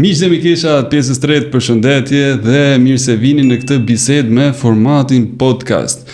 Miqtë e mikesha pjesës tretë, përshëndetje dhe mirë se vini në këtë bisedë me formatin podcast.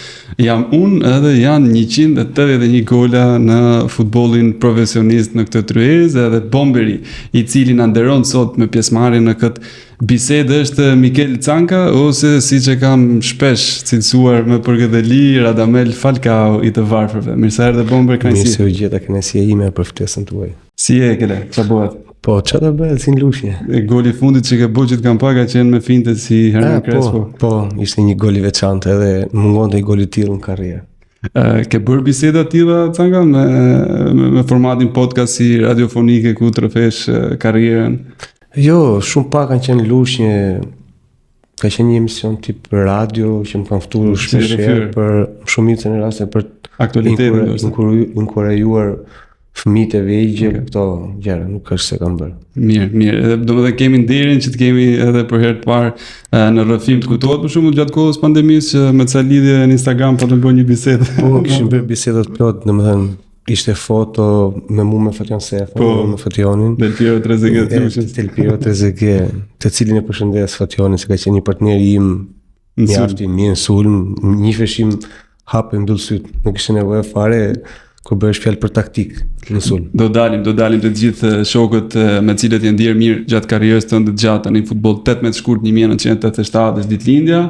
Jam unë edhe janë 181 gola në futbollin profesionist në këtë tryezë edhe Bomberi, I cili na nderon sot me pjesëmarrje në këtë bisedë është Mikel Canka, ose siç e kam shpesh cilësuar me përgëdheli Radamel Falcao I të varfërve. Mirë se erdhe Bomber, kënaqësi. Mirë se u gjeta, kënaqësia ime për ftesën tuaj. Si e kele? Çfarë bëhet? Po, çfarë bëhet si në lushje? Goli I fundit që ke bërë që të kam ka qenë me finte si Hernan Crespo. Po, ishte një gol I veçantë edhe mungonte një gol I tillë në karrierë. Ke bërë biseda tilla Canka me formatin podcast si radiofonike ku trofesh karrierën? Jo, shumë pak kanë qenë lushje. Ka qenë një emision tip radio që më kanë ftuar shpesh për shumicën e raste për aktualitetin, inkurajuar fëmijët e vegjël, këto gjëra nuk është se kanë bërë. Mirë. Domethënë kemi nderin që të kemi edhe për herë të parë në rrëfim të kujtohet për shembull gjatë kohës pandemisë që me ca lidhje në Instagram po të bëjmë një bisedë. Po, kishim bërë biseda të plot, domethënë ishte foto me mua me Fation Sefa, me Fationin. Del Piero Trezeguet, të cilin e përshëndes Fationin, se ka qenë një partner im mjaft I mirë në sulm, njiheshim hapë mbyll syt, nuk kishte nevojë fare kur bëhesh fjalë për taktik në sulm. Do dalim të gjithë shokët me cilët je ndier mirë gjatë karrierës tënde të gjatë në futboll 18 shkurt 1987 është ditëlindja,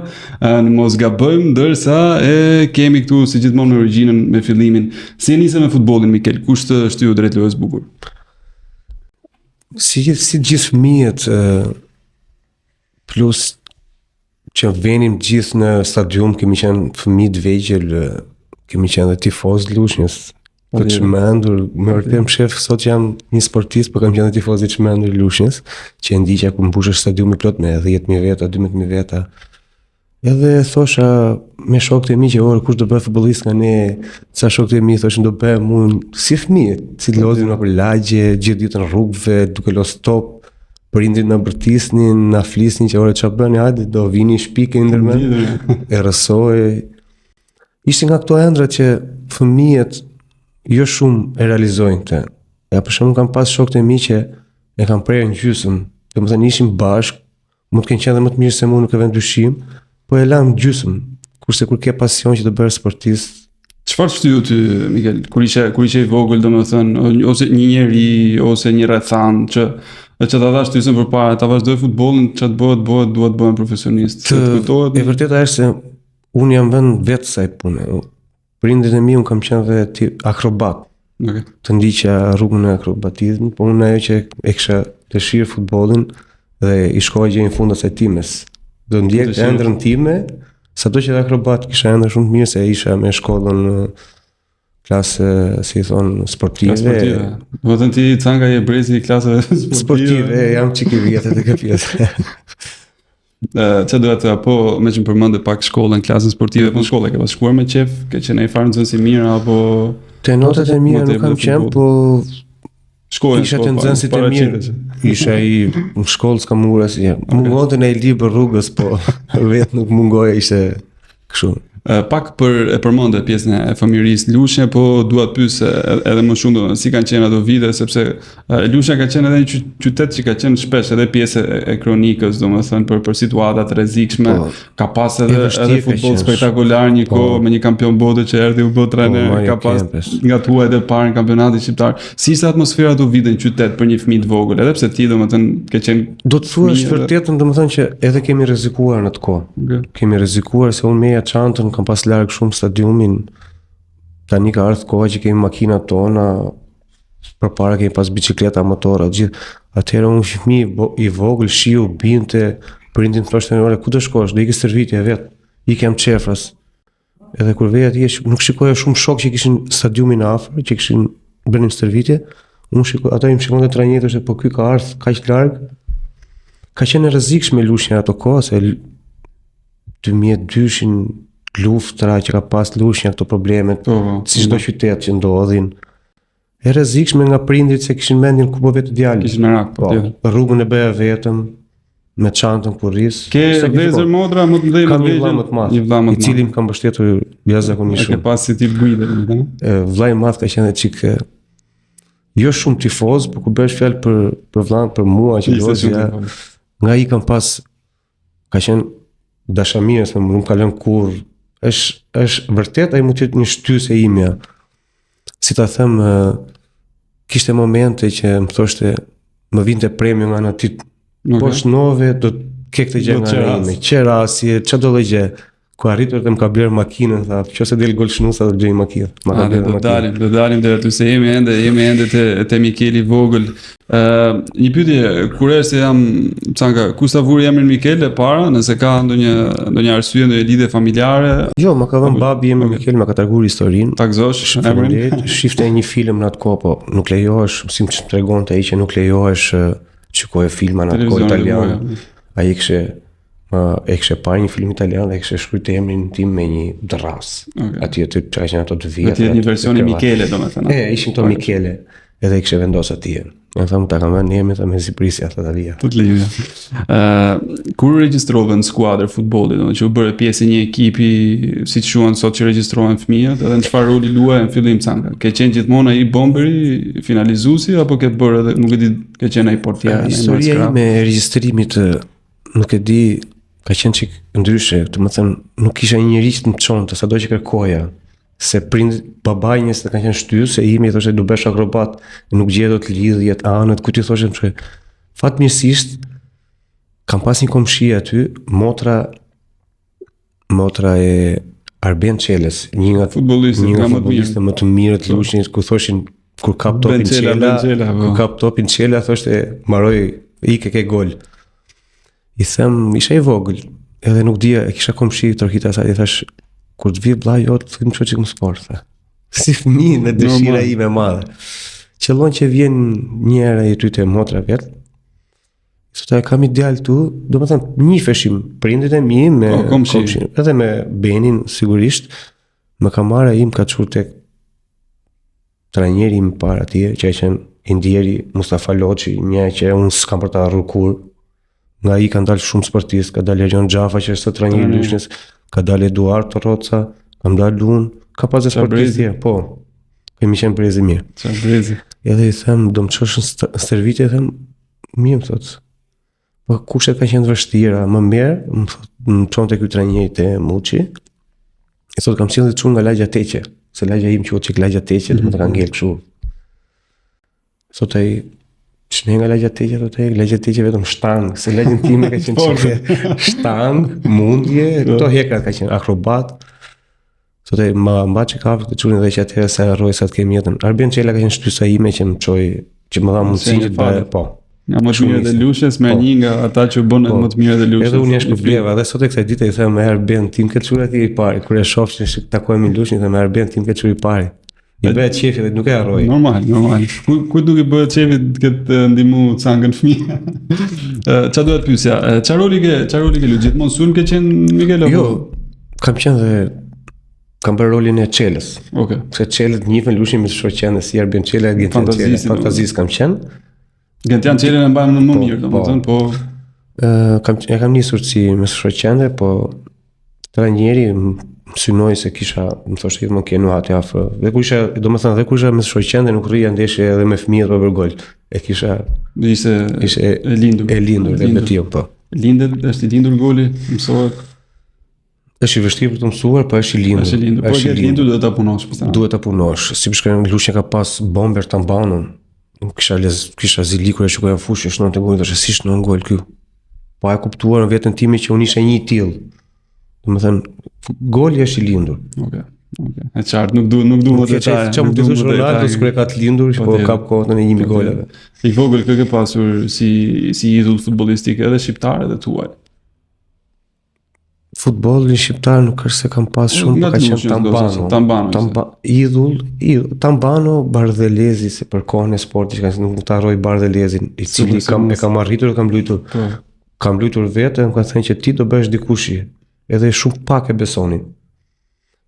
në mos gabojmë, ndërsa e kemi këtu si gjithmonë me origjinën me fillimin. Si e nisë me futbollin Mikel? Kush të shtyu drejt lojës bukur? Si gjithë fëmijët, plus që venim gjithë në stadium, kemi qenë fëmijë të vegjël, kemi qenë dhe tifoz lushnjës. Të çmendur, me vërtet më shef sot që jam një sportist, por kam qenë tifoz I çmendur I lushnjës, që e ndiqja ku mbushesh stadiumi plot me 10.000 veta, 12.000 veta. Edhe thosha me shokët e mi që kush do bëhet futbollist nga ne, ca shokët e mi thoshin do bëhem unë si fëmijë, si lodhin për lagje, gjithë ditën rrugëve, duke los top, prindrit na bërtisnin, na flisnin që çfarë bëni, hajde do vini shpikë ndërmend. E rrësoi. Ishte nga këto ëndra që fëmijët jo shumë e realizojnë këtë. Ja për shembull kam pas shokët e mi që e kanë prerë në gjysmë, domethënë ishim bashkë, mund të kenë qenë edhe më të mirë se mua, nuk e vën dyshim, po e lam gjysmë. Kurse kur ke pasion që të bësh sportist. Çfarë shtyu ty Mikel? Kur ishe I vogël, domethënë, ose një njeri ose një rrethan që ta dash ty së përpara, ta vazhdoj futbollin, çat bëhet, dua të bëhem profesionist. E vërteta është se unë jam vënë vetë kësaj pune. Prindrit e mi unë kam qenë dhe akrobat. Okay. Të ndiqja rrugën e akrobatizmit, por unë ajo që e kisha dëshirë futbollin dhe I shkoj gjë në fund asaj times. Do ndjek ëndrrën time, sado që akrobat kisha ëndër shumë të mirë se isha me shkollën klasë, si thon, sportive. Do të thënë ti Canka je brezi I klasave sportive, jam çik I vjetër të kjo pjesë. Që dohet apo me që më përmënde pak shkollën, klasën sportive, po në shkollë, ke pas shkuar me qef, ke qenë e farë nxënësi mirë, apo... Te notat e mira nuk kam qenë, po... Isha të nxënësit e mirë, isha I në shkollë s'ka mures, mungonte në I libër rrugës, po vetë nuk mungoja, ishte kështu. Pak e përmendë pjesën e fëmijërisë Lushnja, po dua të pyes edhe më shumë si kanë qenë ato vite, sepse Lushnja ka qenë edhe një qytet që ka qenë shpesh edhe pjesë e kronikës, domethënë për situata të rrezikshme, ka pas edhe futboll spektakolar një kohë me një kampion bote që erdhi u bë trajner, ka pas gatuar edhe parë në kampionatin shqiptar. Si ishte atmosfera ato vite në qytet për një fëmijë të vogël, edhe pse ti domethënë ke qenë do të thuash vërtetën, domethënë që edhe kemi rrezikuar në atë kohë. Okay. Kemi rrezikuar se unë meja çantën kam pas larg shumë stadiumin. Tani ka ardhur koha që kemi makinat tona, përpara kemi pas bicikleta, motora, gjithë. Atëherë unë fëmijë I vogël shiu binte, prindin thoshte ore ku do shkosh, do ikë stërvitje vet. I kem çefras. Edhe kur veja ti nuk shikoja shumë shok që kishin stadiumin afër, që kishin bënë stërvitje. Unë shikoj, ata im shikojnë trajnerët se po ky ka ardhur kaq larg. Ka qenë rrezikshme Lushnja ato kohë se 2002-shin luftra që ka pas Lushnja këto problemet, si çdo qytet që ndodhin. E rrezikshme nga prindrit se kishin mendjen ku po vetë djalë. Kishin merak, po. Rrugën e bëja vetëm me çantën kur rris. Ke vëllezër modra më të mëdhenj me vëllezër, një vëlla më të madh, I cili më ka mbështetur jashtëzakonisht shumë. Ke pas si tip guide, vëllai I madh ka qenë çik jo shumë tifoz, por kur bësh fjalë për vllain, për mua që lozja, nga i kam pas ka qenë dashamirës, më ka lënë kur është vërtet ai mund të jetë një shtyse imja. Si ta them, kishte momente që më thoshte më vinte premiu nga ana ti. Po shnove do të ke këtë gjë nga ana ime. Qerasje, çfarë do gjë. Ku arritur të më ka blerë makinën, tha, nëse del gol shnusa do gjej makinë. Do dalim deri aty se jemi ende te Mikeli vogël. Një pyetje, kur është se jam çanga, ku sa vuri emrin Mikel e para, nëse ka ndonjë arsye, ndonjë lidhje familjare? Jo, më ka dhënë babi emrin Mikel, më ka treguar historinë. Ta gëzosh emrin? Shifte një film në atë kohë, po nuk lejohesh, si më tregonte ai që nuk lejohesh shikoje filma në atë kohë italian. Ai e kështë parë një film italian dhe e kështë shkruajtur emrin tim me një dras. Aty që ka qenë ato të vjetra. Aty një versioni Michele, domethënë. Ishin to Michele. Edhe e kështë vendos atje. Më thamë ta kam vënë emrin me Ziprisja ata via. Tut lejuja. Kur regjistrove në skuadër futbolli, domethënë që u bëre pjesë e një ekipi, siç quhen sot që regjistrohen fëmijët, edhe në çfarë roli luaj në fillim Canka? Ke qenë gjithmonë ai bomberi, finalizuesi apo ke bërë edhe nuk e di, ke qenë ai portier? Historia ime e regjistrimit nuk e di, ka qenë çik ndryshe, të më thënë, nuk kisha një njerëz të më çonte, sado që kërkoja, se babai njës të kanë qenë shtysë, e imi thoshte do bësh akrobat, nuk gjej dot lidhjet, anët, ku ti thoshe më fatmirësisht kam pas një komshi aty, motra e Arben Çelës, një nga futbollistët më të mirë të Lushnjës, ku thoshin kur kap topin Çela, thoshte mbaroj ikë ke gol. I them, isha i vogël, edhe nuk dija, e kisha komshi tërkita asaj, i thash, kur të vi vlla jot, thim çoj çik më sport, tha. Si fëmijë me dëshira ime e madhe. Qëllon që vjen një herë i ty te motra vet. Sot kam ideal tu, domethënë njifeshim prindit e mi me komshin, edhe me Benin sigurisht, më ka marrë ai më ka çuar tek trajneri im para atje, që ai qenë Indieri Mustafa Loçi, një që unë s'kam për ta harruar kur. Nga i kanë dalë shumë sportistë, ka dalë Erjon Xhafa që është trajneri i Lushnjës, ka dalë Eduard Torroca, kam dalë unë, ka pas sportistë, po. Kemi qenë brezi mirë. Çfarë brezi? Edhe i them, do më çosh në stërvitje, them, mirë më thot. Po kushtet kanë qenë të vështira, më mirë, më çonte ky trajneri te Muçi. I thot kam sjellë të çun nga Lagja Teqe, se lagja im quhet çik Lagja Teqe, do të ka ngel kështu. Sot ai që nga Lagja Teqe, Lagja Teqe vetëm shtang, se lagjën time ka qenë qike shtang, mundje, këto hekrat ka qenë akrobat. Sot e ma mba që kafë të qunin dhe që atëherë se arroj sa të kemi jetën. Arben Çela ka qenë shtysa ime që më qoj, që më dha mundësin që të bëhe, po. Nga më të mirë dhe Lushnjës, me një nga ata që bënë më të mirë dhe Lushnjës. Edhe unë jashtë shpërbleva, dhe sot e kësaj dite i them me Arben, tim ke qurë ati i pari, kër e shofë që takojmë i Lushnjë, dhe me Arben, tim ke qurë i pari. I bëhet qefi dhe nuk e harroj. Normal. Ku duke bëhet qefi këtë ndimu Cankën fëmijë? Qa duhet pyesja? Qa roli ke lu? Gjithmonë sulm ke qenë Mikel? Jo, kam qenë dhe kam bërë rolin e Çelës. Okej. Se Çelët njihen Lushnjë me shoqënë si Arben Çela, Gentian Çela, fantazist kam qenë. Gentian Çelën e mbajmë më mirë, domethënë, po. Kam nisur si me shoqëndë, po trajneri synoj se kisha, më thoshte gjithmonë ke nu hati afër. Dhe kur isha, domethënë dhe kur isha me shoqëndë nuk rrija ndeshje edhe me fëmijët për gol. E kisha ishte e lindur dhe me tillë, po. Është i lindur goli, mësohet. Është i vështirë për të mësuar, po është i lindur. Po që lindur duhet ta punosh pastaj. Duhet ta punosh. Si për shkak Lushnja ka pas bomber Tambanun. Kisha zilikur e shikoja fushë shënon të golin, thoshte si shënon gol ky. Po e kuptuar në veten time që unë isha një i tillë. Domethënë goli është i lindur. Okej. E qartë, nuk duhet të taj. Çfarë mund të thosh Ronaldo kur e ka të lindur, po ka kohën e 1000 golave. I vogël kë ke pasur si idhull futbollistik edhe shqiptar edhe tuaj. Futbolli shqiptar nuk është se kam pas shumë, por ka qenë Tambano. Tambano, Bardhelezi, se për kohën e sportit që nuk të harroj Bardhelezin, i cili kam arritur dhe kam luajtur. Kam luajtur vetë, më kanë thënë që ti do bësh dikushi. Edhe shumë pak e besonin.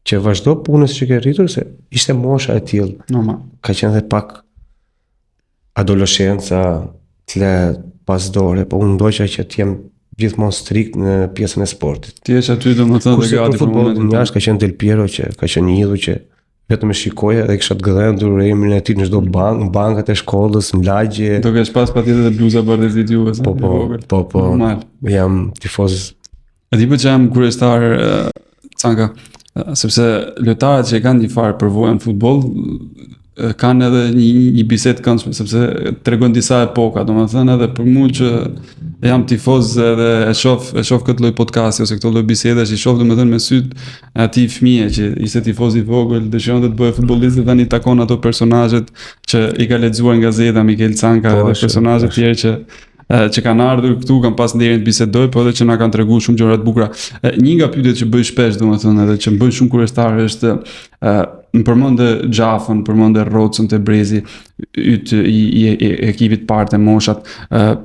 Që vazhdo punës që ke rritur, se ishte mosha e tillë. Normal. Ka qenë dhe pak adolescenca, të le pas dore, po unë ndoqa që t'jem gjithmonë strikt në pjesën e sportit. Ti jesh aty domethënë dhe gati për futboll. Jashtë ka qenë Del Piero që ka qenë një idhull që vetëm e shikoja dhe kisha të gëdhendur emrin e tij në çdo bankat e shkollës, në lagje. Do kesh pas patjetër dhe bluza bardhëzit juve. Po. Jam tifoz. E di që jam kurioztar Canka, sepse lojtarët që kanë një farë përvojën në futboll kanë edhe një bisedë këndshme, sepse tregon disa epoka, domethënë edhe për mua që jam tifoz edhe e shoh këtë lloj podcasti ose këtë lloj bisedash, i shoh domethënë me syt atij fëmijë që ishte tifoz i vogël, dëshiron të bëhet futbollist dhe tani takon ato personazhet që i ka lexuar në gazeta, Mikel Canka dhe personazhe të tjerë që kanë ardhur këtu, kanë pas nderin të bisedoj, po edhe që na kanë treguar shumë gjëra të bukura. Një nga pyetjet që bëj shpesh, domethënë, edhe që më bën shumë kurioztar është më përmendë Xhafën, përmendë Rocën te Brezi, i ekipit parë të moshat.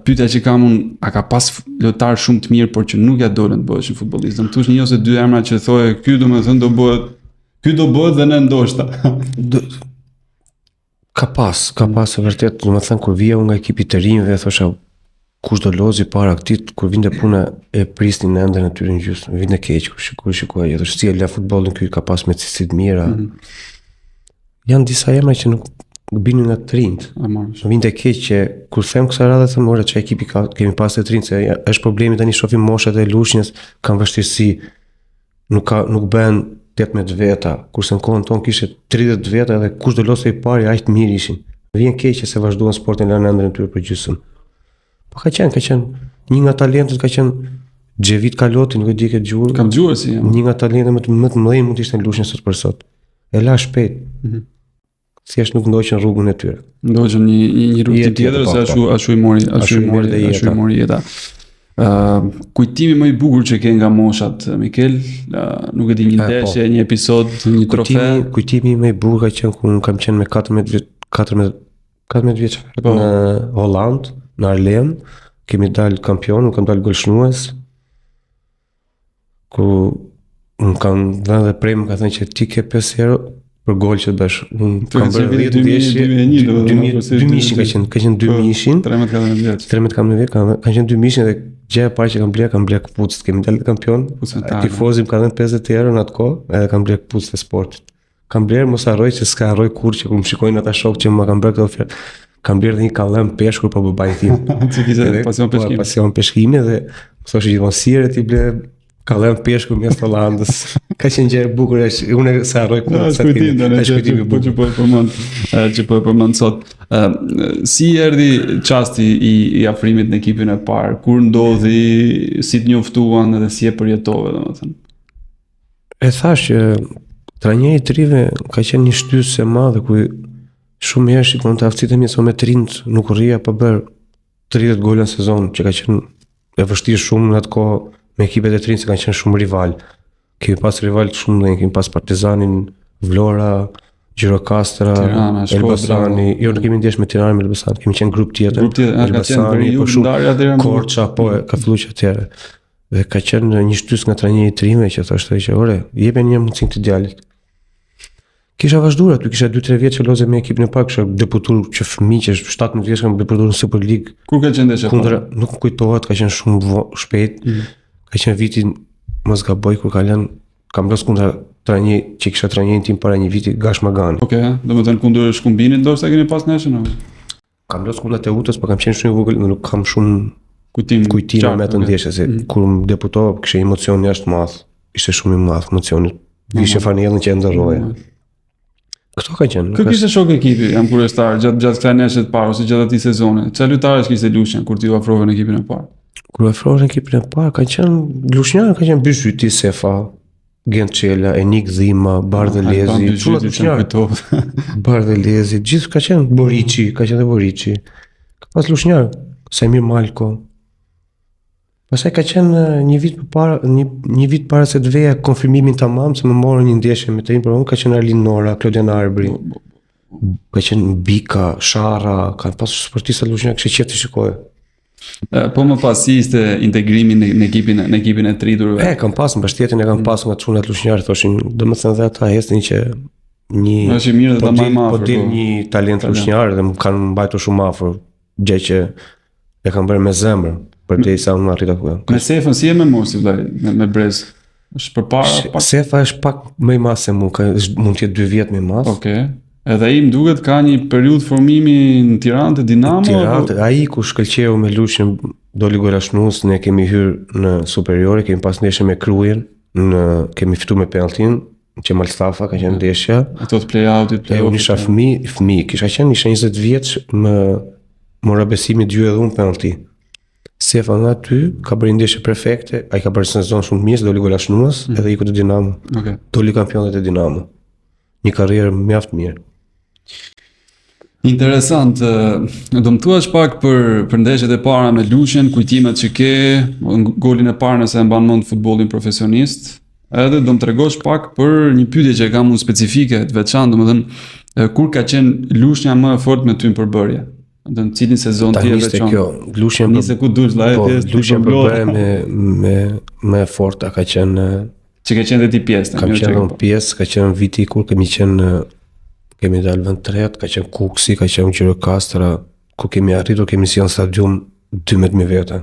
Pyetja që kam unë, a ka pas lojtar shumë të mirë por që nuk ja dolën të bëheshin futbollistë? Më thosh një ose dy emra që thoje ky domethënë do bëhet dhe ne ndoshta. Ka pas e vërtet, domethënë kur vija unë nga ekipi të rinjve, thosha kush do lozi para këtit, kur vinte puna e prisnin në endën e tyre në gjysmë, vinte keq kur shikoj, edhe si e la futbollin ky ka pas me cilësi të mira. Janë disa emra që nuk binin nga të rinjt. Vinte keq që kur them kësaj radhe them ora çka ekipi ka, kemi pas të rinjt, se është problemi tani shohim moshat e lushnjës kanë vështirësi, nuk bën 18 veta, kurse në kohën tonë kishte 30 veta dhe kush do losej parë aq të mirë ishin. Vjen keq që se vazhduan sportin në endën e tyre për gjysmë. Po ka qenë një nga talentet ka qenë Xhevit Kaloti, nuk e di ke dëgjuar. Kam dëgjuar si jam. Një nga talentet më të mëdhenj mund të ishte në Lushnjë sot për sot. E la shpejt. Thjesht nuk ndoqën rrugën e tyre. Ndoqën një rrugë tjetër se ashtu i mori jeta. Kujtimi më i bukur që ke nga moshat, Mikel, nuk e di, një ndeshje, një episod, një trofe. Kujtimi më i bukur ka qenë kur kam qenë me 14 vjeç në Holland, në Arlem, kemi dalë kampion, kam dalë golshnues, ku më kam dhënë dhe premë, ka thënë që ti ke 5 euro për gol që të bësh. Unë kam bërë 2000 ka qenë 2000, 13-14 vjeç. 13-14 vjeç, ka qenë 2000 dhe gjëja e parë që kam ble këpucët, kemi dalë kampion, tifozim ka dhënë 50 euro në atë kohë, edhe kam ble këpucët e sportit. Kam blerë, mos harroj që s'ka harroj kur që ku më shikojnë ata shokë që më kam bërë këtë ofertë. Kam blerë dhe një kallëm peshkur për babait tim. Pasion peshkimi dhe më thoshte gjithmonë sire ti ble kallëm peshkur mes Hollandës. Ka qenë gjë e bukur, unë sa harroj kur sa ti. Që po e përmend sot. Si erdhi çasti i afrimit në ekipin e parë? Kur ndodhi, si të njoftuan dhe si e përjetove, domethënë? E thash që trajneri i trive ka qenë një shtysë e madhe ku shumë herë shikon të aftësitë mia me të rinjt nuk rria pa bër 30 gola në sezon, që ka qenë e vështirë shumë në atë kohë me ekipet e të rinj, se kanë qenë shumë rival. Kemi pas rival shumë, dhe kemi pas Partizanin, Vlora, Gjirokastra, Elbasani, jo nuk kemi ndjesh me Tiranë me Elbasan, kemi qenë grup tjetër, Elbasani, po shumë Korça, po ka filluar atëherë. Dhe ka qenë një shtys nga trajneri i trimeve që thoshte që ore, jepen një mundësi të djalit. Kisha vazhduar aty, kisha 2-3 vjet që loze me ekipin e parë, kisha debutuar që fëmijë që 17 vjeç kam debutuar në Super League. Kur ka qenë ndeshja? Nuk kujtohet, ka qenë shumë shpejt. Ka qenë vitin, mos gaboj, kur kam los kundër trajneri që kisha trajnerin tim para një viti, Gash Magani. Okej, domethënë kundër Shkumbinit ndoshta keni pas neshën apo? Kam los kundër Teutës, por kam qenë shumë i vogël, nuk kam shumë kujtim me të ndeshjes, se kur më debutova kisha emocion jashtë madh. Ishte shumë i madh emocioni. Vishe fanellën që e ndërroja. Këto ka qenë. Kë kishte shok ekipi, jam kurioztar, gjatë kësaj ndeshje të parë ose gjatë atij sezoni. Çfarë lojtarësh kishte Lushnjë kur ti u afrove në ekipin e parë? Kur u afrova në ekipin e parë, kanë qenë Lushnjë, kanë qenë Byzyti, Sefa, Gençela, Enik Dhima, Bardhelezi, Bardhelezi, gjithë ka qenë Boriçi, ka qenë Boriçi. Ka pas Lushnjë, Samir Malko. Pastaj ka qenë një vit para se të veja konfirmimin tamam, se më morën një ndeshje me të rinj, por ka qenë Arlin Nora, Klodian Arbri. Ka qenë Bika, Sharra, kanë pasur sportistë Lushnjë që qetë të shikoje. Po më pas si ishte integrimi në ekipin e triturve? Kam pasur mbështetjen e kam pasur nga çunat lushnjarë, thoshin, domethënë dhe ata hestin që po del një talent lushnjar dhe më kanë mbajtur shumë afër, gjë që e kanë bërë me zemër përderisa unë arrita ku jam. Me Sefën si e me mos, me Brez? Është përpara pak. Sefa është pak më i madh se mu, mund të jetë 2 vjet më i madh. Okej. Edhe ai më duket ka një periudhë formimi në Tiranë të Dinamo. Tiranë, ai ku shkëlqeu me Lushin doli Golashnus, ne kemi hyrë në superiore, kemi pas ndeshje me Krujën, kemi fituar me penaltin, që Malstafa ka qenë ndeshja. Ato të play-outit, Unë isha fëmijë, kisha qenë 20 vjeç, mora besimi 2 edhe unë penalti. Sefa nga aty, ka bërë ndeshje perfekte, ai ka bërë sezon shumë mirë, doli Golashnus, edhe iku te Dinamo. Okej. Doli kampionat e Dinamo. Një karrierë mjaft mirë. Interesant, do më thuash pak për ndeshjet e para me Lushin, kujtimet që ke, golin e parë nëse e mban mend futbollin profesionist, edhe do më tregosh pak për një pyetje që kam unë specifike, të veçantë, domethënë kur ka qenë Lushnja më e fortë me ty në përbërje? Në cilin sezon ti e veçantë? Lushin Nisë ku dush la po, Lushin përbërje me forta ka qenë që ka qenë dhe ti pjesë. Kam qenë pjesë, ka qenë viti kur kemi dalë vend tret, ka qenë Kuksi, ka qenë Gjirokastra, ku kemi arritur, kemi si në stadium 12.000 vete.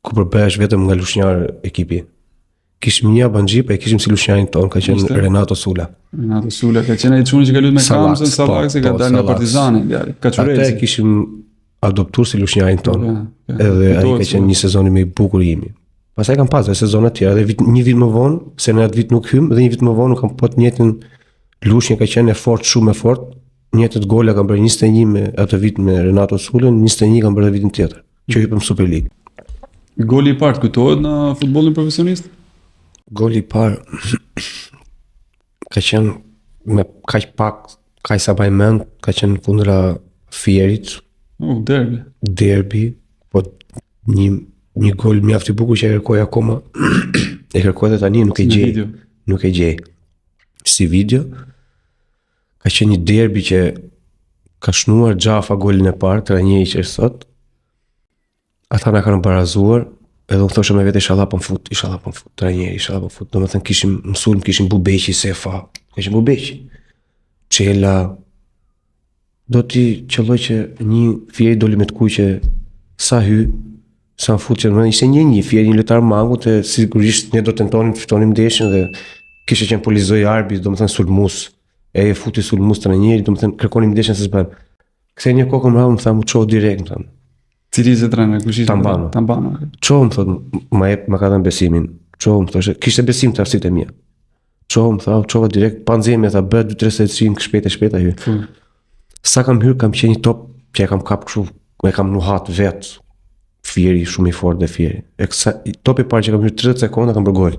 Ku përbëhesh vetëm nga lushnjar ekipi. Kishim një banxhip, e kishim si lushnjarin ton, ka qenë Renato Sula. Renato Sula, ka qenë ai çuni që ka luajtur me Kamzën, Sallak, se ka dalë nga Partizani, djali. Kaçureci. Atë kishim adoptuar si lushnjarin ton. Edhe ai ka qenë një sezon i më i bukur i imi. Pastaj kam pasur sezone të tjera, dhe një vit më vonë, se në atë vit nuk hym, dhe një vit më vonë kam po të njëjtin Lushnja ka qenë shumë e fort, njëtët gola kam bërë 21 me atë vit me Renato Sulën, 21 kam bërë vitin tjetër, që hypëm Super League. Goli i parë kujtohet në futbollin profesionist? Goli i parë ka qenë me kaq pak, kaq sa mbaj mend, ka qenë kundra Fierit. Derbi, po një gol mjaft i bukur që e kërkoj akoma. E kërkoj edhe tani, nuk e gjej. Si video, ka qenë një derbi që ka shnuar Xhafa golin e parë, 3-1 që është sot. Ata na kanë barazuar, edhe unë thosha me vete inshallah po mfut, 3-1, inshallah po mfut. Domethënë kishim mësuar, kishim Bubeqi, Sefa, kishim Bubeqi. Çela do t'i qelloj që një Fieri doli me të kuq që sa mfut që ishte një Fieri, një lojtar mangu, të sigurisht ne do tentonim të fitonim ndeshjen dhe kishte qenë polizoi arbi, domethënë sulmus. E futi sulmus 3-1, domethënë kërkonim ndeshjen se s'bën. Kthej një kokën mbrapa, më tha, "Mu çoj direkt", më tha. Cili ishte trajner? Kush ishte? Tambano. Çoj, më thot, më ka dhënë besimin. Çoj, më thoshte, kishte besim të arsitë e mia. Çoj, më tha, çova direkt, pa nxemje, tha, bëj 2-3 secin shpejt aty. Sa kam hyrë, kam qenë një top që e kam kap kështu, e kam nuhat vet. Fieri shumë i fortë dhe Fieri. Topi i parë që kam hyrë 30 sekonda kam bërë gol.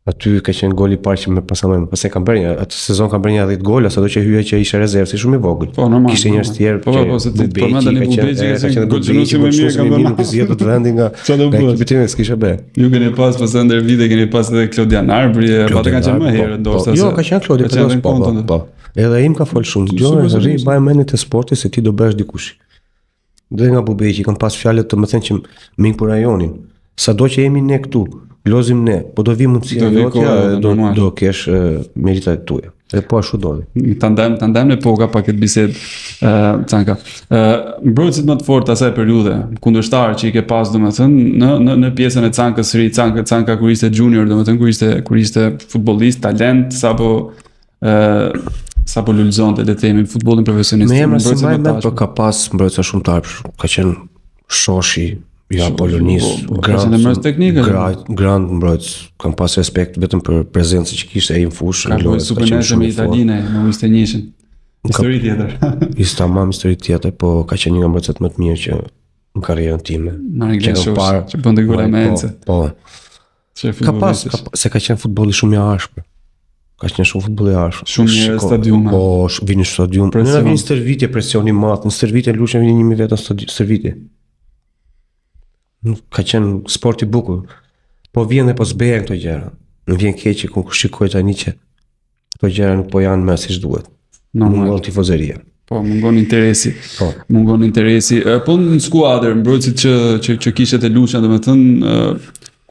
Aty ka qenë goli i parë që më pastaj kam bërë atë sezon kam bërë 10 gola, sado që hyja që ishte rezervë, si shumë i vogël. Po normal. Kishte njerëz të tjerë. Po se ti përmendani Bubeqi, ka qenë golçuesi më mirë ka bërë. Nuk zgjedh të vendi nga ekipi tim, s'kisha bë. Ju keni pas ndër vite keni pas edhe Klodian Arbri, ata kanë qenë më herët ndoshta. Jo, ka qenë Klodi, po. Edhe im ka fol shumë. Jo, rri mbaj mendin te sporti se ti do bësh dikush. Dhe nga Bubeqi kam pas fjalë të më thënë që ming për rajonin. Sado që jemi ne këtu, lozim ne, po do vi mundësia jotja, do kesh meritat tuaja. Dhe po ashtu doli. Tandem në poka pak këtë bisedë, Canka. Mbrojtësit më të fortë asaj periudhe, kundërshtar që i ke pas, domethënë, në pjesën e Cankës së ri, Canka kur ishte junior, domethënë kur ishte futbollist, talent, sapo lulëzonte le të themi futbollin profesionist. Me emra si më po ka pas mbrojtësa shumë të arpsh, ka qenë Shoshi, ja, Polonis, grand mbrojtës, kam pas respekt vetëm për prezencën që kishte ai në fushë. Ka bërë supernese me Italinë, në 21-shën. Histori tjetër. Histori tjetër, po ka qenë një nga mbrojtësat më të mirë që në karrierën time. Që bënte gola me Ence. Po. Ka pas, se ka qenë futbolli shumë i ashpër. Ka qenë shumë futbolli i ashpër. Shumë mirë stadium. Po, vini në stadium. Ne vini stërvitje, presioni i madh, në stërvitje Lushnja vini 1000 veta në stërvitje. Ka qenë sport i bukur, po vjen dhe po s'bejen këto gjëra. Më vjen keq që kur shikoj tani që këto gjëra nuk po janë më siç duhet. Mungon tifozëria. Po, mungon interesi. Po. Po në skuadër, mbrojtësit që kishte te Lushnja, domethënë,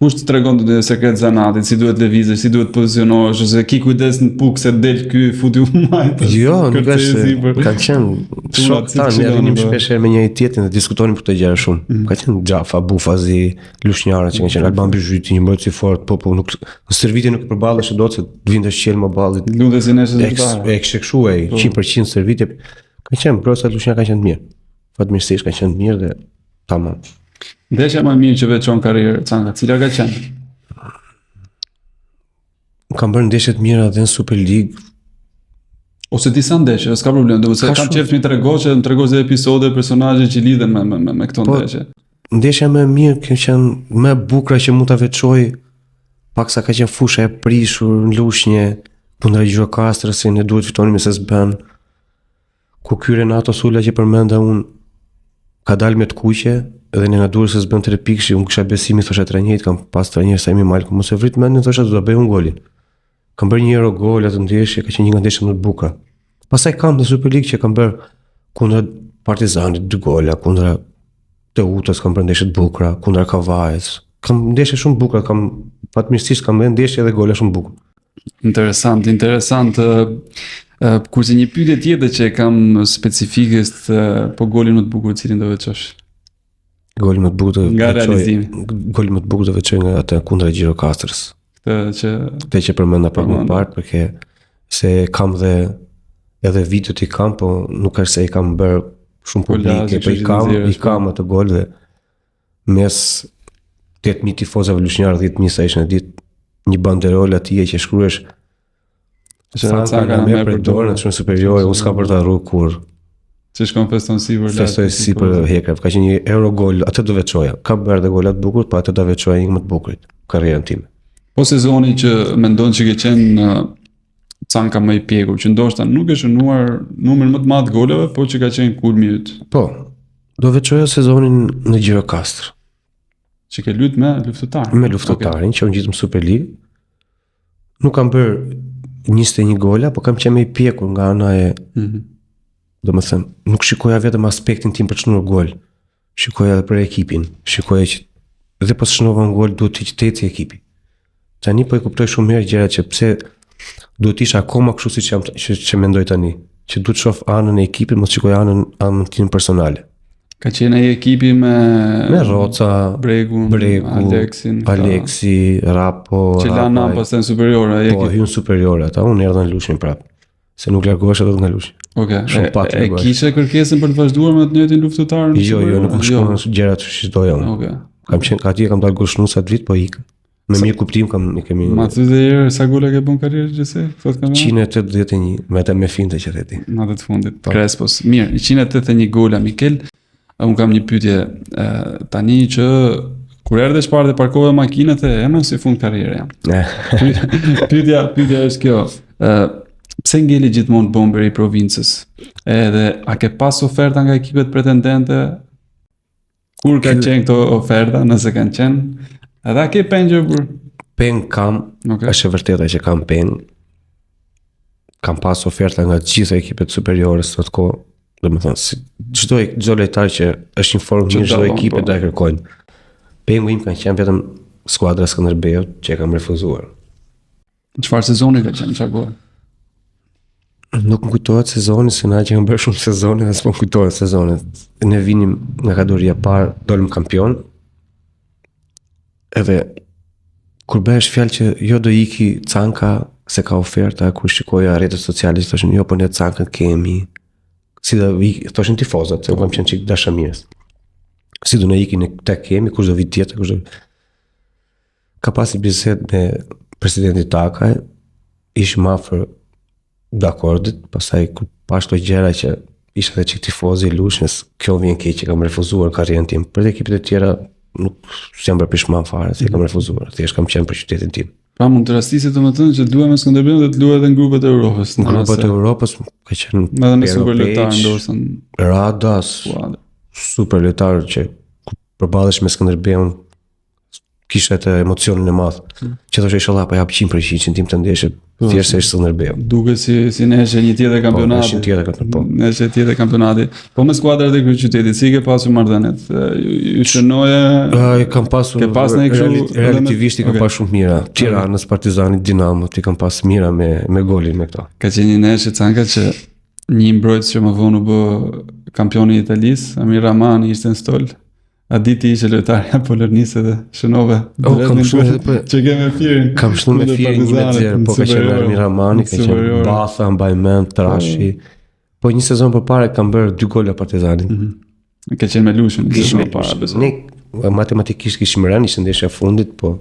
Kush të tregon të sekret zanatit, si duhet lëvizësh, si duhet pozicionohesh, ose ki kujdes në pukë se del ky futi u majtë. Jo, nuk është, kanë qenë shok tanë, ne rinim shpesh me njëri tjetrin dhe diskutonim për këtë gjëra shumë. Ka qenë Xhafa, Bufazi, lushnjarë që kanë qenë Alban Bizhyti, një mbrojtës i fortë, po nuk në servitje nuk përballesh dot se të vinte shqel më ballit. Lutesin e rezultateve. E kështuaj 100% servitje. Ka qenë mbrojtësa lushnjarë kanë qenë të mirë. Fatmirësisht kanë qenë të mirë dhe tamam. Ndeshja më mirë që veçon karrierë Canka, cila ka qenë? Kam bërë ndeshje të mira edhe në Super League. Ose disa ndeshje, s'ka problem, se kam qejf mi tregosh, më tregosh edhe episode, personazhe që lidhen me këto ndeshje. Ndeshja më e mirë që qenë më e bukur që mund ta veçoj, paksa ka qenë fusha e prishur në lushnje, kundra Gjirokastrës, se ne duhet fitonim se s'bën. Ku ky Renato Sula që përmenda unë ka dalë me të kuqe, edhe ne na duhet se s'bën 3 pikë, unë kisha besimin thosha trajnerit, kam pas trajner sa imi mal, mos e vrit mendin thosha do ta bëj unë golin. Kam bërë një gol atë ndeshje, ka qenë një nga ndeshjet më të bukura. Pastaj kam në Super League që kam bërë kundra Partizanit 2 gola, kundra Teutës kam bërë ndeshje të bukura, kundra Kavajës. Kam ndeshje shumë bukura, kam fatmirësisht kam bërë ndeshje dhe gola shumë bukur. Interesant. Kurse një pyetje tjetër që kam specifike po golin më të bukur cilin do veçosh? Goli më të bukur nga realizimi. Goli më të bukur do veçoj nga atë kundra Gjirokastrës. Këtë që përmenda pak më parë, përke se kam dhe edhe videot i kam, po nuk është se i kam bërë shumë publike, po i kam atë gol dhe mes 8.000 tifozave lushnjarë, 10.000 sa ishë në ditë, një banderol atije që shkruesh Canka nga me për dorë në shumë superiore, unë s'ka për të arru kur. Që shkon feston si për festoj si për hekra, ka qenë një Eurogol, atë do veçoja. Ka bërë dhe golat bukur, pa atë do veçoja një më të bukurit, karrierën time. Po sezoni që mendon që ke qenë Canka më i pjekur, që ndoshta nuk e shënuar numër më të madh golave, po që ka qenë kulmi yt. Po, do veçoja sezonin në Gjirokastër. Që ke luajtur me luftëtarin. Me luftëtarin, që unë gjitëm Super League. Nuk kam bërë 21 gola, po kam qenë më i pjekur nga ana e do më thënë, nuk shikoja vetëm aspektin tim për të shënuar gol, shikoja edhe për ekipin, shikoja që dhe pas shënova në gol duhet të qyteti ekipi. Tani po e kuptoj shumë mirë gjërat që pse duhet isha akoma kështu siç që mendoj tani, që duhet shoh anën e ekipit, mos shikoj anën tim personale. Ka qenë ai ekipi me Roca, Bregu, Aleksi, Rapo, që lana pastaj superiore ai ekip. Po, hyn superiore ata, unë erdha në lushin prap. Se nuk largohesh edhe nga lushi. Okej. E kishe kërkesën për të vazhduar me të njëjtin luftëtar? Jo, nuk më shkon gjërat që doja unë. Okej. Kam dalë goshnusa të vit, po ik. Me mirë kuptim kemi. Ma të dhe herë sa gola ke bën karrierë gjithsej? 181, me atë me finte që theti. Në atë të fundit. Crespos. Mirë, 181 gola, Mikel. Unë kam një pyetje tani që kur erdhe shpar dhe parkove makinat e emën si fund karriere jam. Pyetja është kjo. Pse ngeli gjithmonë bomberi i provincës? Edhe a ke pas oferta nga ekipet pretendente? Kur ka qenë këto oferta, nëse kanë qenë? Edhe a ke pengë për? Pengë kam, është e vërteta që kam pengë. Kam pas oferta nga gjitha ekipet superiore së të kohë. Dhe më thënë, çdo lojtar që është në formë mirë, çdo ekipet do e kërkojnë. Pengu im kanë qenë vetëm skuadra Skënderbeut që e kam refuzuar. Çfarë sezoni ka qenë, çfarë kohë? Nuk më kujtohet sezoni, se na që kam bërë shumë sezone dhe s'po më kujtohet sezoni. Ne vinim nga kategoria parë, dolëm kampion. Edhe kur bëhesh fjalë që jo do iki Canka se ka oferta, kur shikoja rrjetet sociale thoshin jo, po ne Cankën kemi. Si do thoshin tifozat, se kam qenë çik dashamirës. Si do ne iki ne tek kemi, kush do vit tjetër, kush do. Ka pasi bisedë me presidentin Takaj, ishim afër dakordit, pastaj kur pash këto gjëra që ishte edhe çik tifozi i Lushnjës, kjo vjen keq që kam refuzuar karrierën tim. Për ekipet e tjera nuk jam bërë pishman fare, se kam refuzuar. Thjesht kam qenë për qytetin tim. Pra mund të rastisit domethënë që luaj me Skënderbeun dhe të luaj edhe në grupet e Europës. Në grupet e Europës ka qenë edhe me superlojtar ndoshta. Radas, superlojtar që përballesh me Skënderbeun kisha atë emocionin e madh. Që thoshte inshallah po jap 100% tim të ndeshje, thjesht se ishte Skënderbeu. Duket si nesër një tjetër kampionati. Një tjetër kampionat, po. Nesër tjetër kampionati. Po me skuadrat e kryeqytetit, si ke pasur marrëdhëniet? Ju shënoje? I kam pasur ke pas në kështu relativisht i kam pasur shumë mira. Tiranës, Partizanit, Dinamo, i kam pas mira me golin me këto. Ka qenë një nesër canka që një mbrojtës që më vonë u bë kampioni i Italisë, Amir Rahmani ishte në stol. A diti ishe lojtarja Polonise dhe shënove që keme firin. Kam shnu me firin 1-0, po ka qenë Amir Rahmani, ka qenë Batha, Mbajmen, Trashi. Po një sezon përpara kam bërë 2 gola Partizanit. Ka qenë me Lushën, më para besoj. Ne matematikisht kishim rënë, ishte ndeshja e fundit, po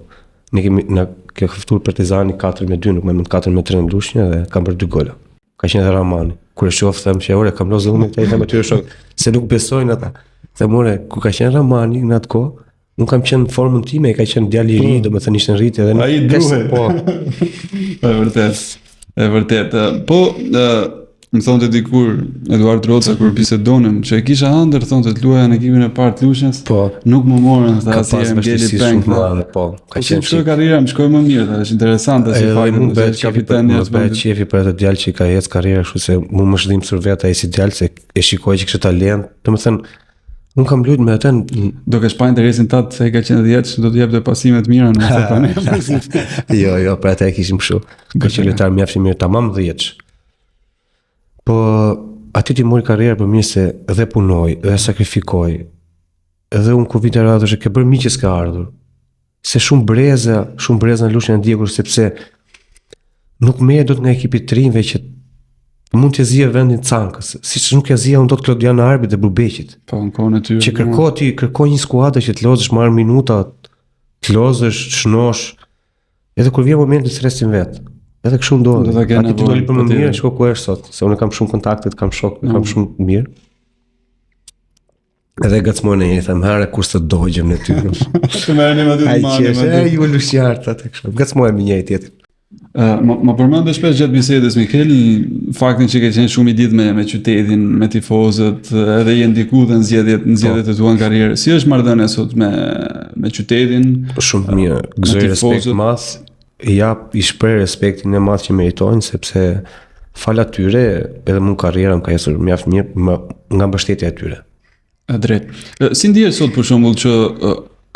ne kemi na ke ftuar Partizani 4-2, nuk më mend 4-3 në Lushnjë dhe kam bërë 2 gola. Ka qenë edhe Rahmani. Kur e shoh them që ore kam lozë unë këtej them aty shok, se nuk besojnë ata. Them ore, ku ka qenë Rahmani në atë kohë, nuk kam qenë në formën time, ka qenë djalë i ri, domethënë ishte në rritje dhe ai duhe. Po. E vërtet. Po më thonte dikur Eduard Roca kur bisedonim që e kisha ëndër thonte të luaja në ekipin e parë të Lushnjës. Po. Nuk më morën tha si e ngeli bank. Po. Ka qenë shkoj karriera, më shkoi më mirë, është interesante si fajin mund bëhet kapiteni as bëhet qefi për atë djalë që ka ecë karriera kështu se mu më shdim sur vetë ai si djalë se e shikoj që kishte talent. Domethënë unë kam luajtur me atë do kesh pa interesin tat se ka qenë 10, do të jepte pasime të mira në atë Jo, për atë e kishim kështu. Ka qenë lojtar mjaft i mirë, tamam 10. Po aty ti mori karrierë për mirë se dhe punoj, dhe sakrifikoj. Edhe unë ku vite radhë që ke bërë miqë s'ka ardhur. Se shumë breza në Lushnjë e ndjekur sepse nuk merret dot nga ekipi i trinjve që mund të zgjidhë vendin Cankës, siç nuk e zgjidhja dot Klodian Arbit dhe Bubeqit. Po në kohën e tyre. Që kërko një skuadër që të lozësh, marr minuta, të lozësh, të shnosh. Edhe kur vjen momenti të stresin vet. Edhe kështu ndodh. Aty ti doli për më mirë, shko ku është sot, se unë kam shumë kontakte, kam shok, kam shumë mirë. Edhe gacmojnë e them, herë kur të dojgjëm në ty. Të merrni aty të marrim. Ai ju lusjartë atë kështu. Gacmojmë një tjetër. Më përmendë shpesh gjatë bisedës Mikel faktin që ke qenë shumë i ditë me qytetin, me tifozët, edhe je ndiku dhe në zgjedhjet e tua në karrierë. Si është marrëdhënia sot me qytetin? Shumë mirë, gëzoj respekt madh. I shpreh respektin e madh që meritojnë sepse fal atyre edhe më karriera më ka ecur mjaft mirë nga mbështetja e tyre. Drejt. Si ndihesh sot për shembull që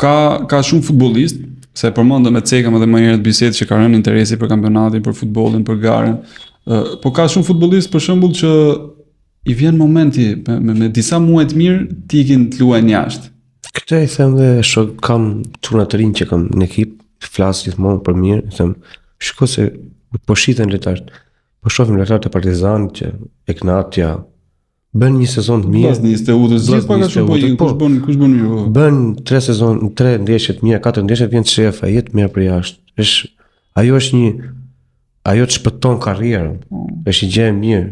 ka shumë futbollistë, se përmendëm me Cekam edhe më herët bisedë që ka rënë interesi për kampionatin, për futbollin, për garën. Po ka shumë futbollistë për shembull që i vjen momenti me disa muaj të mirë të ikin të luajnë jashtë. Këtë i them dhe shok kam çuna të rinj që kam në ekip, flas gjithmonë për mirë, them, shikoj se po shiten lojtarët. Po shohim lojtarët e Partizanit që Eknatja bën një sezon të mirë. Vllaznistë udhës, gjithë pak a shumë kush bën mirë. Bën 3 ndeshje të mira, 4 ndeshje vjen shef, ai jetë mirë për jashtë. Ajo të shpëton karrierën. Është një gjë e mirë,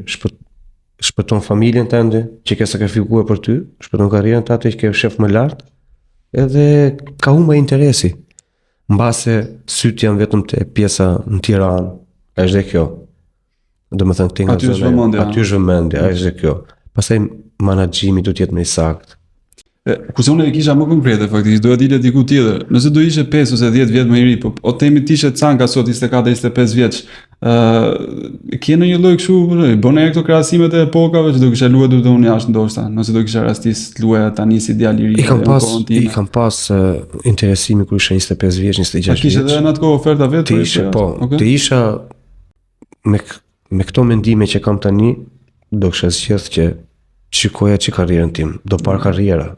shpëton familjen tënde që ke sakrifikuar për ty, shpëton karrierën tënde që ke shef më lart. Edhe ka humbur interesi. Mbase syt janë vetëm te pjesa në Tiranë, është dhe kjo. Domethënë këtu nga zona, aty është vëmendja, është dhe kjo. Pastaj menaxhimi do të jetë më i saktë. Kushtunë e kisha më konkrete faktikisht, doja dile diku tjetër. Nëse do ishe 5 ose 10 vjet më i ri, po o themi ti ishe Canka sot 24-25 vjeç. Ke në një lloj kështu, bënë këto krahasimet e epokave që do kisha luajtur do unë jashtë ndoshta, nëse do kisha rastis të luaja tani si djalë i ri. I kam pas interesimi kur isha 25 vjeç, 26 vjeç. Kishte edhe në atë kohë oferta vetë për isha, po. Të isha me këto mendime që kam tani, do kisha zgjedhur që shikoja që karrierën tim, do par karriera.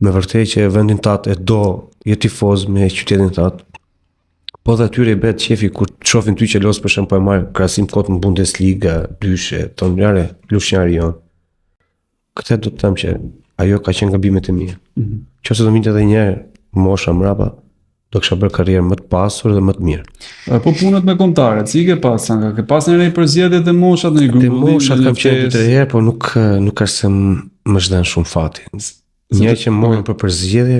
Me vërtet që vendin tat e do, je tifoz me qytetin tat. Po dhe atyre i bet qefi kur të shofin ty që los për shembull po e marr krahasim kot në Bundesliga, dyshe, tonjare, lushnjari jon. Këtë do të them që ajo ka qenë gabimet e mia. Qose do vinte edhe një herë mosha mbrapa, do kisha bërë karrierë më të pasur dhe më të mirë. Po punët me kombëtarët, si ke pas Sanka? Ke pas ndonjë përzgjedhje të moshat në një grup? Të moshat kam qenë 2-3 herë, po nuk ka se më zhdan shumë fati. Një që morën për përzgjedhje,